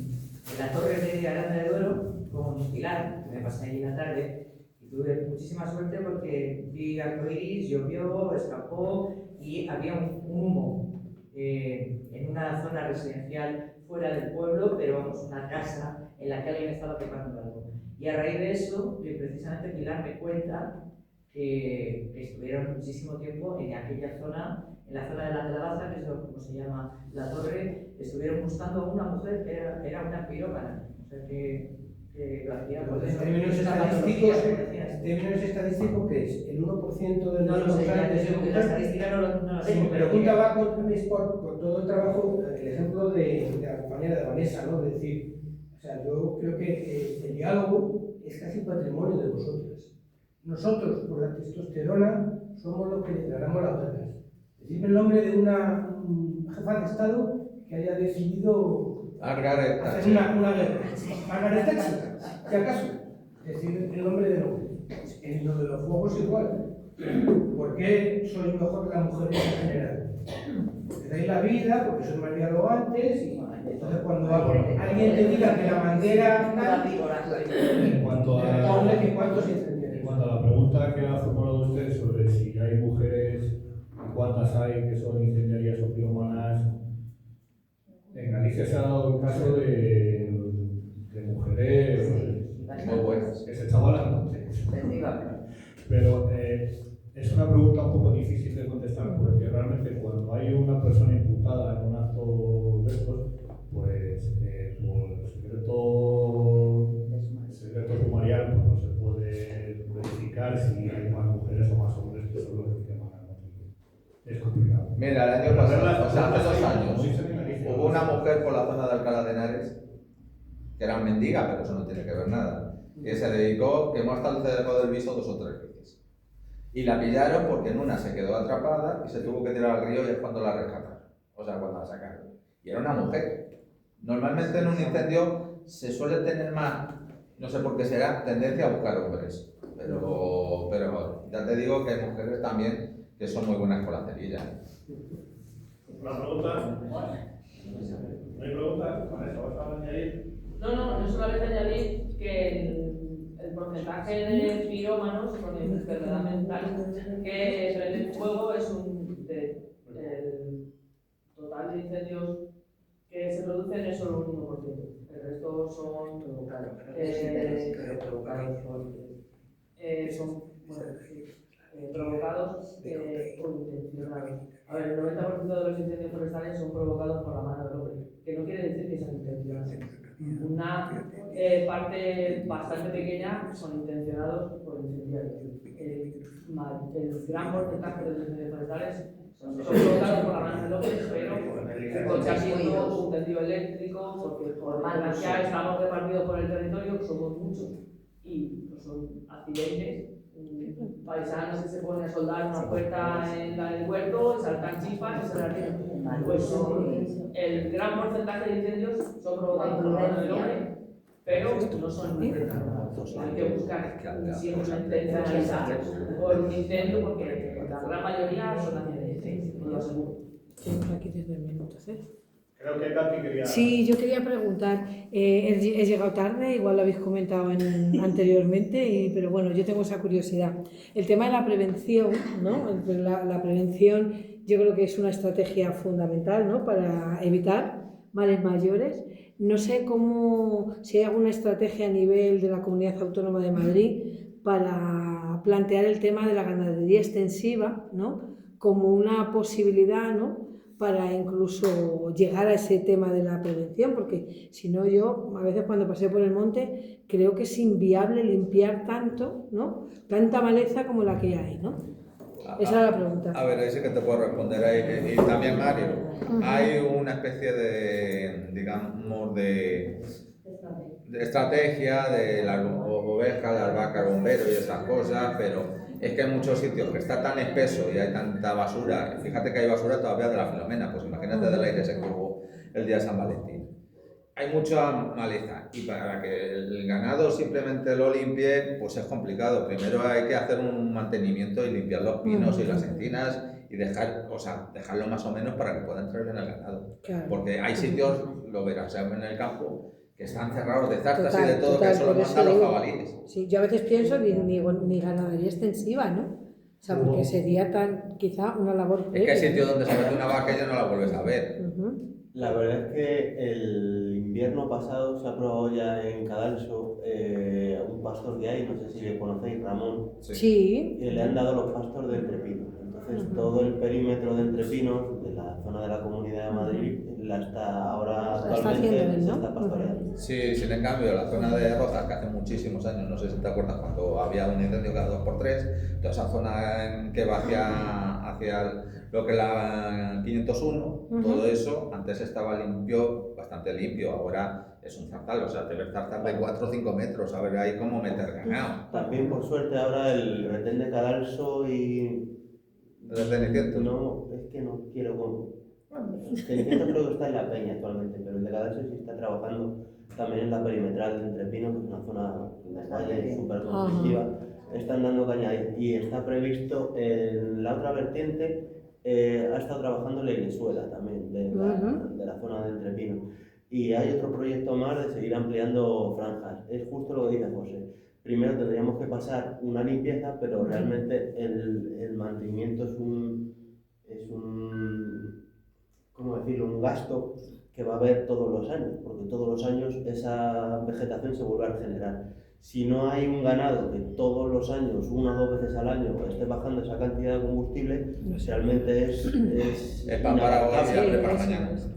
la torre de Aranda de Duero con Pilar, que me pasé allí la tarde, y tuve muchísima suerte porque vi arcoiris, llovió, escapó y había un humo en una zona residencial fuera del pueblo, pero vamos, una casa en la que alguien estaba quemando algo. Y a raíz de eso, precisamente Pilar me cuenta que estuvieron muchísimo tiempo en aquella zona, en la zona de la calabaza, que es como se llama la torre, estuvieron buscando a una mujer que era una pirómana. O sea que lo hacía por En eso. términos estadísticos, ¿qué es? ¿El 1% de No los lo sé, causantes? la estadística no la Sí, tengo. mi pregunta va por todo el trabajo, el ejemplo de la compañera de Vanessa, ¿no? Es decir, o sea, yo creo que el diálogo es casi patrimonio de vosotras. Nosotros, por la testosterona, somos los que declaramos las guerras. Decirme el nombre de una jefa de Estado que haya decidido Margaret hacer una guerra. Margaret Thatcher, si acaso. Decir el nombre de nombre. En lo de los fuegos igual. ¿Por qué sois mejor que las mujeres en general? Porque dais la vida, porque sois más dialogantes y entonces cuando alguien te diga que la bandera En cuanto a ponle que cuántos incendiarios. En cuanto a la pregunta que ha formulado usted sobre si hay mujeres y cuántas hay que son incendiarias o pirómanas, en Galicia se ha dado el caso de mujeres Muy buenas. que se chavalan, pero es una pregunta un poco difícil de contestar porque realmente cuando hay una persona imputada en un acto de estos, pues por secreto sumarial pues no se puede verificar si hay más mujeres o más hombres que son los que queman al monte. Es complicado. Mira, el año pasado, o sea, hace 2 años, hubo una mujer por la zona de Alcalá de Henares, que era mendiga, pero eso no tiene que ver nada, que se dedicó, quemó hasta el Cerro del Viso 2 o 3 veces. Y la pillaron porque en una se quedó atrapada y se tuvo que tirar al río y es cuando la rescataron, o sea, cuando la sacaron. Y era una mujer. Normalmente en un incendio se suele tener más, no sé por qué será, tendencia a buscar hombres. Pero ya te digo que hay mujeres también que son muy buenas con la cerilla. ¿Una pregunta? ¿No hay preguntas? ¿Con eso vas a añadir? No, yo solamente añadir que el porcentaje de pirómanos con enfermedad mental que prende fuego es el total de incendios que se producen es solo un 1%. El resto son provocados. Son o intencionados. A ver, el 90% de los incendios forestales son provocados por la mano del hombre, que no quiere decir que sean intencionados. Una parte bastante pequeña son intencionados por incendiarios. El gran porcentaje de los incendios forestales son provocados por la mano del hombre, pero un coche asiento, un tendido eléctrico, porque por desgracia estamos repartidos por el territorio, somos muchos, y pues, son accidentes. Paisanos que se ponen a soldar una puerta en el huerto, saltan chispas y se la tienen. Pues el gran porcentaje de incendios son provocados por la mano del hombre, pero no son intencionados. Hay que buscar siempre una intencionalidad por un incendio, porque la gran mayoría son accidentes, no lo aseguro. Aquí desde el minuto, ¿eh? Creo que Katy quería... Sí, yo quería preguntar, he llegado tarde, igual lo habéis comentado anteriormente, pero bueno, yo tengo esa curiosidad. El tema de la prevención, ¿no? La prevención yo creo que es una estrategia fundamental, ¿no? Para evitar males mayores. No sé si hay alguna estrategia a nivel de la Comunidad Autónoma de Madrid para plantear el tema de la ganadería extensiva, ¿no? Como una posibilidad, ¿no? Para incluso llegar a ese tema de la prevención, porque si no, yo a veces cuando paseo por el monte creo que es inviable limpiar tanto, ¿no? Tanta maleza como la que hay, ¿no? Esa era la pregunta. A ver, ahí sí que te puedo responder ahí. Y también Mario, hay una especie de, digamos, de estrategia de las ovejas, las vacas, bomberos y esas cosas, pero es que hay muchos sitios que está tan espeso y hay tanta basura. Fíjate que hay basura todavía de la Filomena, pues imagínate del aire ese que hubo el día de San Valentín. Hay mucha maleza y para que el ganado simplemente lo limpie, pues es complicado. Primero hay que hacer un mantenimiento y limpiar los pinos y las encinas y dejarlo más o menos para que pueda entrar bien el ganado. Claro. Porque hay sitios, lo verás en el campo, que están cerrados de zartas y de todo, que eso lo mandan los jabalíes. Sí, yo a veces pienso ni ganadería extensiva, ¿no? O sea, porque sería quizá una labor... Es que hay sitios donde se mete una vaca y ya no la vuelves a ver. La verdad es que el invierno pasado se ha probado ya en Cadalso un pastor que hay, no sé si le conocéis, Ramón. Sí. Le han dado los pastos de Entrepino. Entonces todo el perímetro de Entrepino, de la zona de la Comunidad de Madrid, actualmente se está pastoreando. Sí, sin en cambio, la zona de Rozas, que hace muchísimos años, no sé si te acuerdas, cuando había un incendio cada 2x3, toda esa zona que va hacia lo que es la 501, todo eso, antes estaba limpio, bastante limpio, ahora es un zarzal, o sea, debe zarzal de 4 o 5 metros, a ver ahí cómo meter ganado. También, por suerte, ahora el retén de Cadalso y... ¿De Cenicientos? No, es que no quiero... Cenicientos creo que está en la Peña actualmente, pero el de Cadalso sí está trabajando también en la perimetral de Entrepino, que es una zona de calle súper conflictiva. Están dando caña ahí y está previsto en la otra vertiente. Ha estado trabajando en la Iglesuela también, de la zona de Entrepino. Y hay otro proyecto más de seguir ampliando franjas. Es justo lo que dice José. Primero tendríamos que pasar una limpieza, pero realmente el mantenimiento es un ¿cómo decirlo? Un gasto que va a haber todos los años, porque todos los años esa vegetación se vuelve a regenerar. Si no hay un ganado que todos los años, 1 o 2 veces al año, esté bajando esa cantidad de combustible, realmente es inabarcable.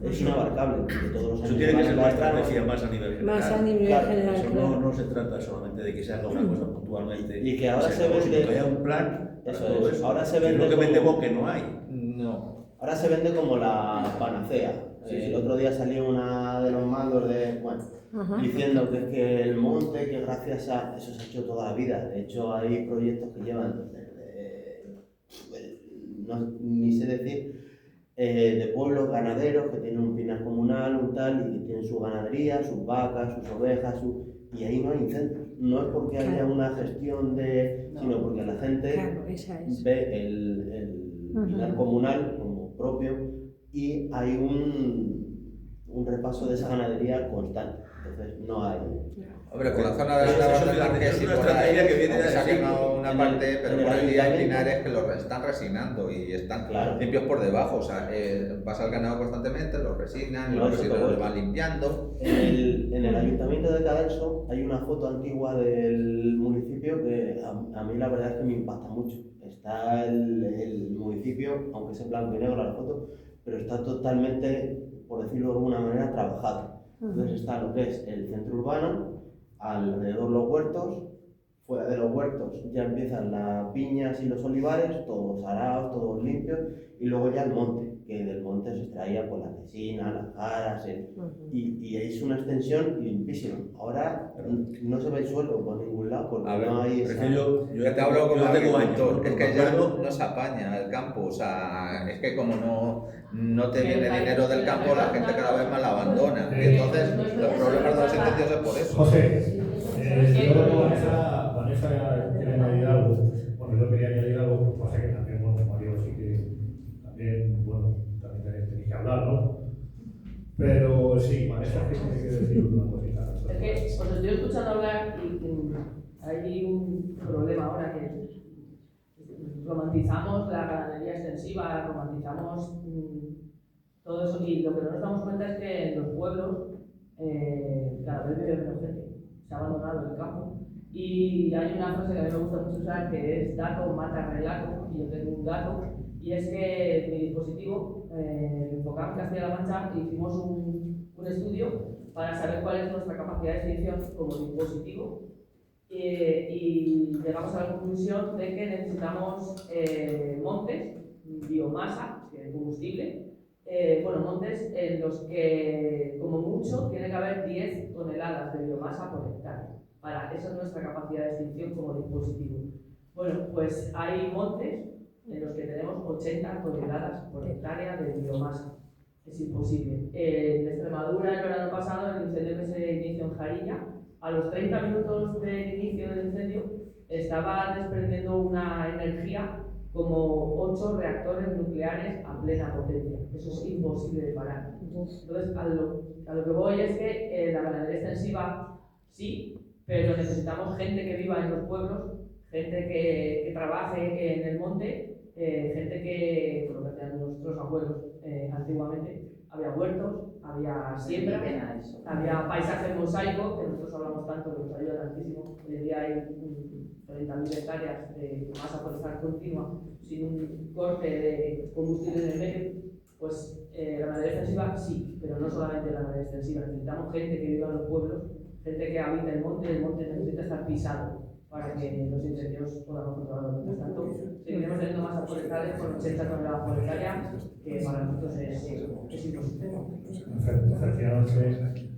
Es inabarcable, porque todos los años... Eso tiene que ser una estrategia más a nivel general. Más a nivel general. Eso no se trata solamente de que se haga una cosa puntualmente. Y que ahora se vende... Que haya un plan para todo eso. Ahora se vende lo que vende Boque no hay. No. Ahora se vende como la panacea. El otro día salió una de los mandos diciendo que el monte, que gracias a eso se ha hecho toda la vida. De hecho, hay proyectos que llevan ni sé decir, de pueblos ganaderos que tienen un pinar comunal, un tal, y que tienen su ganadería, sus vacas, sus ovejas, y ahí no hay incendios. No es porque haya una gestión sino porque la gente ve el pinar comunal como propio y hay un repaso de esa ganadería constante. Entonces no hay... Hombre, con la zona de la Marqués y por ahí, que viene de esa una en parte, en pero por el día hay pinares que los están resinando y están Claro. limpios por debajo. O sea, pasa el ganado constantemente, los resinan, y No, los eso residuos todo. los van limpiando. En el ayuntamiento de Cadalso hay una foto antigua del municipio que a mí la verdad es que me impacta mucho. Está el municipio, aunque es en blanco y negro la foto, pero está totalmente, por decirlo de alguna manera, trabajado. Entonces está lo que es el centro urbano, alrededor los huertos, fuera de los huertos ya empiezan las viñas y los olivares, todos arados, todos limpios, y luego ya el monte, que del monte se extraía pues, la resina, las jaras, y es una extensión limpísima. Ahora no se ve el suelo por ningún lado porque A ver, no hay pero esa... es que yo te hablo como yo tengo agricultor, años, es que ya recuerdo- no se apaña el campo, o sea, es que como no te viene dinero del campo, la gente cada vez más la abandona, y entonces los problemas de los incendios es por eso. José, yo Vanessa quiere añadir algo. Bueno, yo quería añadir algo, pasa que también, bueno, Mario sí que también, bueno, también tenéis que hablar, ¿no? Pero sí, Vanessa tiene que decir una cosita. Es que os estoy escuchando hablar y hay un problema ahora que romantizamos la ganadería extensiva, romantizamos todo eso y lo que no nos damos cuenta es que en los pueblos cada vez vive menos gente, se ha abandonado el campo. Y hay una frase que a mí me gusta mucho usar que es dato mata relato, y yo tengo un dato, y es que mi dispositivo, enfocado en Castilla-La Mancha, hicimos un estudio para saber cuál es nuestra capacidad de extinción como dispositivo y llegamos a la conclusión de que necesitamos montes, biomasa, combustible, montes en los que como mucho tiene que haber 10 toneladas de biomasa por hectárea. Esa es nuestra capacidad de extinción como dispositivo. Bueno, pues hay montes en los que tenemos 80 toneladas por hectárea de biomasa. Es imposible. En Extremadura, el verano pasado, el incendio que se inició en Jarilla, a los 30 minutos del inicio del incendio, estaba desprendiendo una energía como 8 reactores nucleares a plena potencia. Eso es imposible de parar. Entonces, a lo que voy es que la ganadería extensiva sí, pero necesitamos gente que viva en los pueblos, gente que trabaje en el monte, gente que, por lo que hacían nuestros abuelos antiguamente, había huertos, había siembra, había paisaje mosaico, que nosotros hablamos tanto, que nos ayuda tantísimo. Hoy en día hay 30.000 hectáreas de masa forestal continua, sin un corte de combustible en el medio. Pues la ganadería extensiva sí, pero no solamente la ganadería extensiva, necesitamos gente que viva en los pueblos, gente que habita el monte necesita estar pisado para que los incendios podamos controlarlos. Mientras tanto, seguiremos teniendo masas forestales con 80 toneladas por hectárea, que para nosotros es imposible. Efectivamente.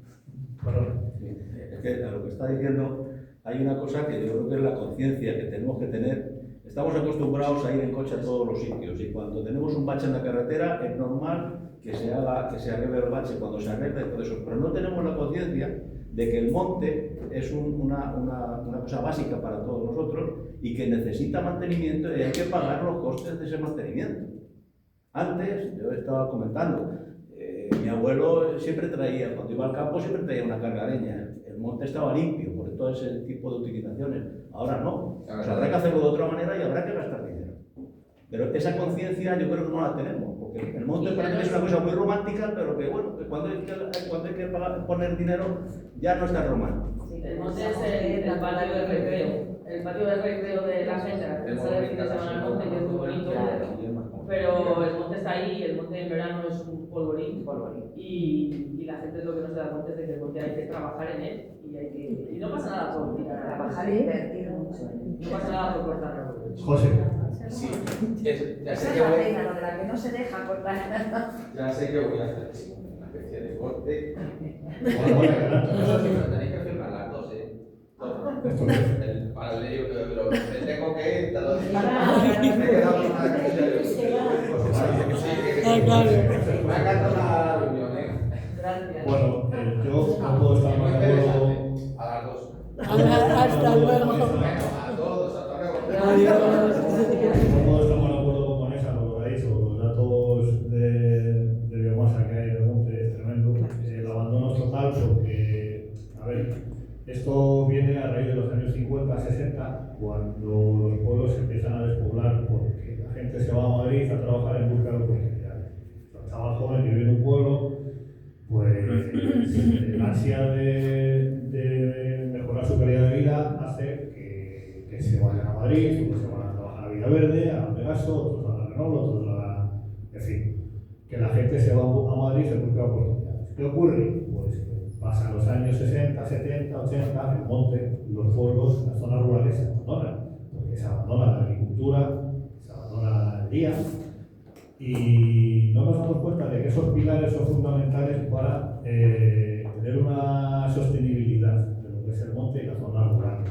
Perdón. Es que a lo que está diciendo hay una cosa que yo creo que es la conciencia que tenemos que tener. Estamos acostumbrados a ir en coche a todos los sitios y cuando tenemos un bache en la carretera es normal que se arregle el bache cuando se arregla y todo eso, pero no tenemos la conciencia de que el monte es una cosa básica para todos nosotros y que necesita mantenimiento y hay que pagar los costes de ese mantenimiento. Antes, yo estaba comentando, mi abuelo siempre traía, cuando iba al campo siempre traía una carga de leña, el monte estaba limpio por todo ese tipo de utilizaciones, ahora no, pues habrá que hacerlo de otra manera y habrá que gastar dinero. Pero esa conciencia yo creo que no la tenemos, porque el monte parece que es una cosa muy romántica, pero que bueno, que cuando hay que poner dinero ya no es tan romántico. El monte es el patio de recreo. El patio de recreo de la gente, que sale el fin de semana al monte, que es muy bonito, pero el monte está ahí, el monte en verano es un polvorín, y la gente lo que no se da cuenta es de que el monte hay que trabajar en él, y no pasa nada por tirar, Trabajar e invertir mucho. no pasa nada por cortarlo. José. Sí, ya Esa sé es que la voy, pena, lo de la que no se deja cortar. ya sé que voy a hacer una especie de corte. Bueno, Eso sí, pero tenéis que firmar las dos, para el lío que tengo que ir, te lo digo. Me he quedado con una me ha encantado la reunión, Gracias. Bueno, yo no puedo estar más de acuerdo. A las dos. Hasta luego. A todos, hasta luego. Adiós. No puedo estar más de acuerdo con Vanessa, lo que ha dicho, los datos de biomasa que hay en el monte es tremendo. El abandono es total porque, a ver, esto viene a raíz de los años 50, 60, cuando los pueblos se empiezan a despoblar porque la gente se va a Madrid a trabajar en busca de oportunidades. Los chavales jóvenes que viven en un pueblo, pues la ansia de mejorar su calidad de vida hace que se vayan a Madrid, unos se van a trabajar a Villaverde, a Pegaso, otros a la Renault, otros a la... En fin, que la gente se va a Madrid en busca de oportunidades. ¿Qué ocurre? Pues que pasan los años 60, 70, 80, el monte, los pueblos, las zonas rurales se abandonan, porque se abandona la agricultura, se abandona la ganadería, y no nos damos cuenta de que esos pilares son fundamentales para tener una sostenibilidad de lo que es el monte y la zona rural.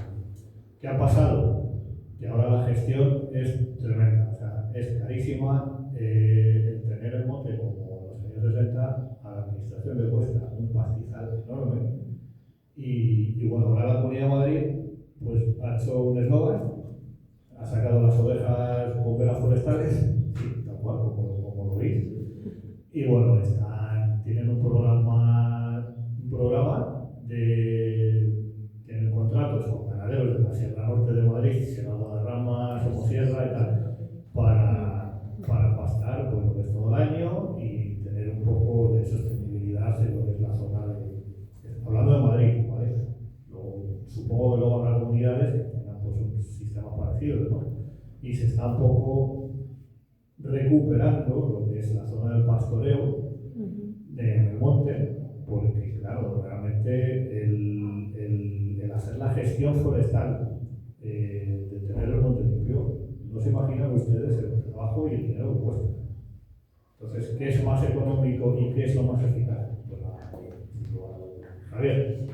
¿Qué ha pasado? Que ahora la gestión es tremenda, o sea, es carísima. El tener el monte como en los años 60 a la administración le cuesta un pastizal enorme. Y bueno, ahora la Comunidad de Madrid pues, ha hecho un eslogan, ha sacado las ovejas bomberas forestales, sí, tal cual, como lo veis. Y bueno, tienen un programa tienen contratos con ganaderos de la Sierra Norte de Madrid, Sierra Guadarrama, Somosierra y tal, para pastar pues, lo que es todo el año y tener un poco de sostenibilidad en lo que es la zona hablando de Madrid, ¿vale? Supongo que luego habrá comunidades que tengan pues, un sistema parecido, ¿no? Y se está un poco recuperando lo que es la zona del pastoreo en el monte, porque claro, realmente el hacer la gestión forestal, de tener el monte limpio, no se imaginan ustedes el trabajo y el dinero que cuesta. Entonces, ¿qué es más económico y qué es lo más eficaz? Pues Javier.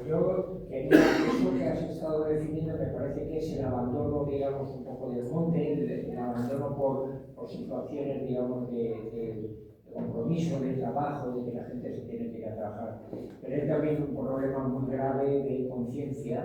Yo quería, eso que has estado definiendo me parece que es el abandono, digamos, un poco del monte, el abandono por situaciones, digamos, de compromiso, de trabajo, de que la gente se tiene que ir a trabajar. Pero es también un problema muy grave de conciencia,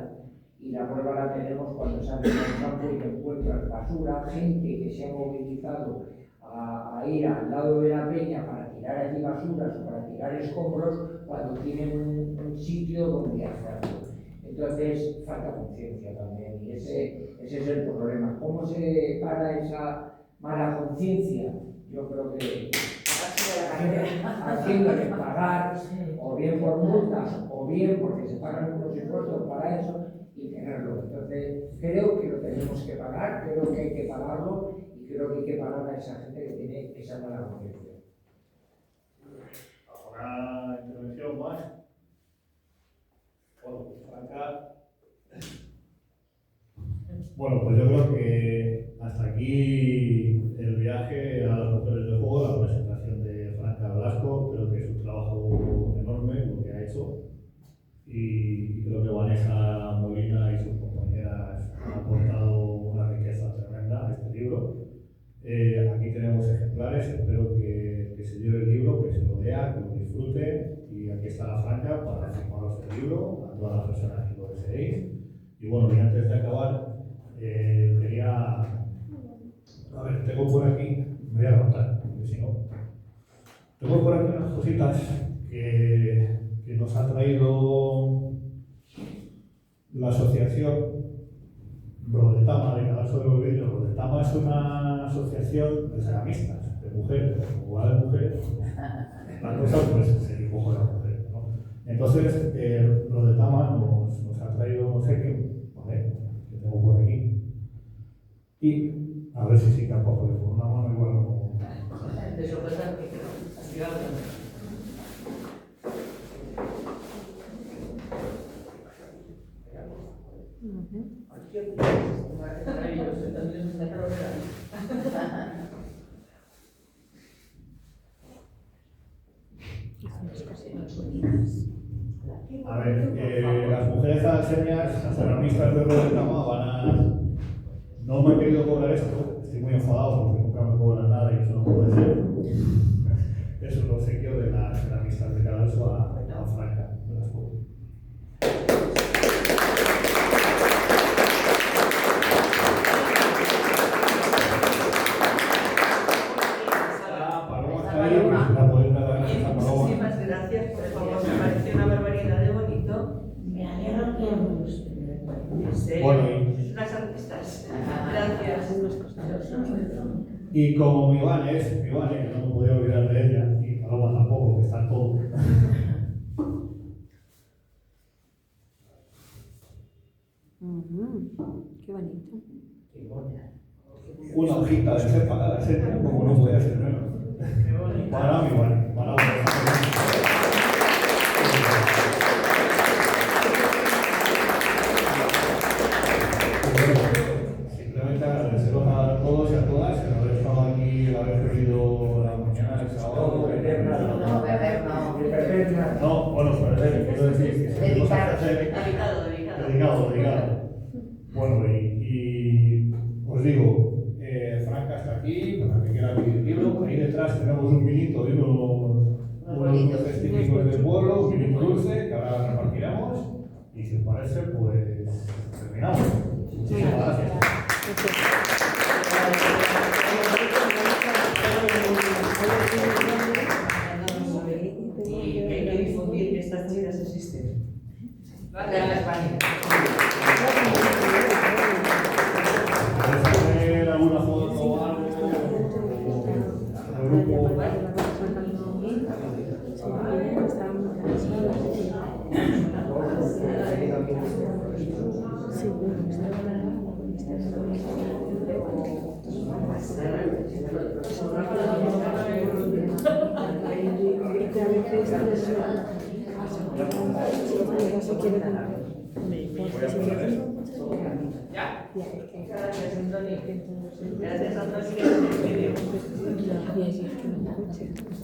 y la prueba la tenemos cuando sales al campo y te encuentras basura, gente que se ha movilizado a ir al lado de la peña para tirar allí basuras o para tirar escombros cuando tienen un sitio donde hacerlo. Entonces falta conciencia también, y ese es el problema. ¿Cómo se para esa mala conciencia? Yo creo que haciéndole pagar, o bien por multas, o bien porque se pagan unos impuestos para eso, y tenerlo. Entonces, creo que lo tenemos que pagar, creo que hay que pagarlo, y creo que hay que pagar a esa gente que tiene esa mala conciencia. ¿Alguna intervención más? Bueno, Franca. Bueno, pues yo creo que hasta aquí el viaje a las mujeres de juego, la presentación de Franca Velasco. Creo que es un trabajo enorme lo que ha hecho, y creo que Vanessa Molina y sus compañeras han aportado una riqueza tremenda a este libro. Aquí tenemos ejemplares, espero que se lleve el libro, que se lo lea, que lo disfrute, y aquí está la Franca para firmaros el libro a todas las personas que lo deseéis. Y bueno, y antes de acabar, quería... A ver, tengo por aquí, me voy a levantar, porque si no... Tengo por aquí unas cositas que nos ha traído la asociación Rodetama, de Cadalso de los Vidrios. Rodetama es una asociación de ceramistas, de mujeres, como va de mujeres. La cosa pues se dibujo de la mujer, ¿no? Entonces, Rodetama nos ha traído un obsequio, ¿vale? Que tengo por aquí. Y a ver si sí capaz, porque con una mano igual no. De sorpresa, activado. Maravilloso, también es una carrera. A ver, las mujeres alaseñas, las ceramistas de Rodetama no me he querido cobrar esto, estoy muy enfadado porque nunca me cobran nada y eso no puede ser. Es un obsequio de las ceramistas de Cadalso a Franca. Muchísimas gracias por favor, me pareció una barbaridad de bonito. Me alegro que os guste. En serio, Bueno, es una estás? Gracias. Y como mi Vane, que no me podía olvidar de ella, y Paloma tampoco, que está todo. Qué bonito. Una hojita de cepa cada serie, como no podía ser menos. Para mi Vane, para simplemente agradeceros a todos y a todas el haber estado aquí, el haber venido la mañana del sábado. No, bueno, perder, quiero decir que dedicado. Bueno, y os digo, Franca está aquí, para que quiera pedir libro. Ahí detrás tenemos un vinito y unos festíficos del pueblo, un vinito dulce que ahora repartiremos. Y si os parece, pues terminamos. Muchísimas gracias. Y hay que difundir que estas chicas existen. Gracias a España. ¿Quieres hacer alguna foto o algo? ¿El grupo? ¿Ya? Gracias, Antonio. Gracias, Antonio. Gracias.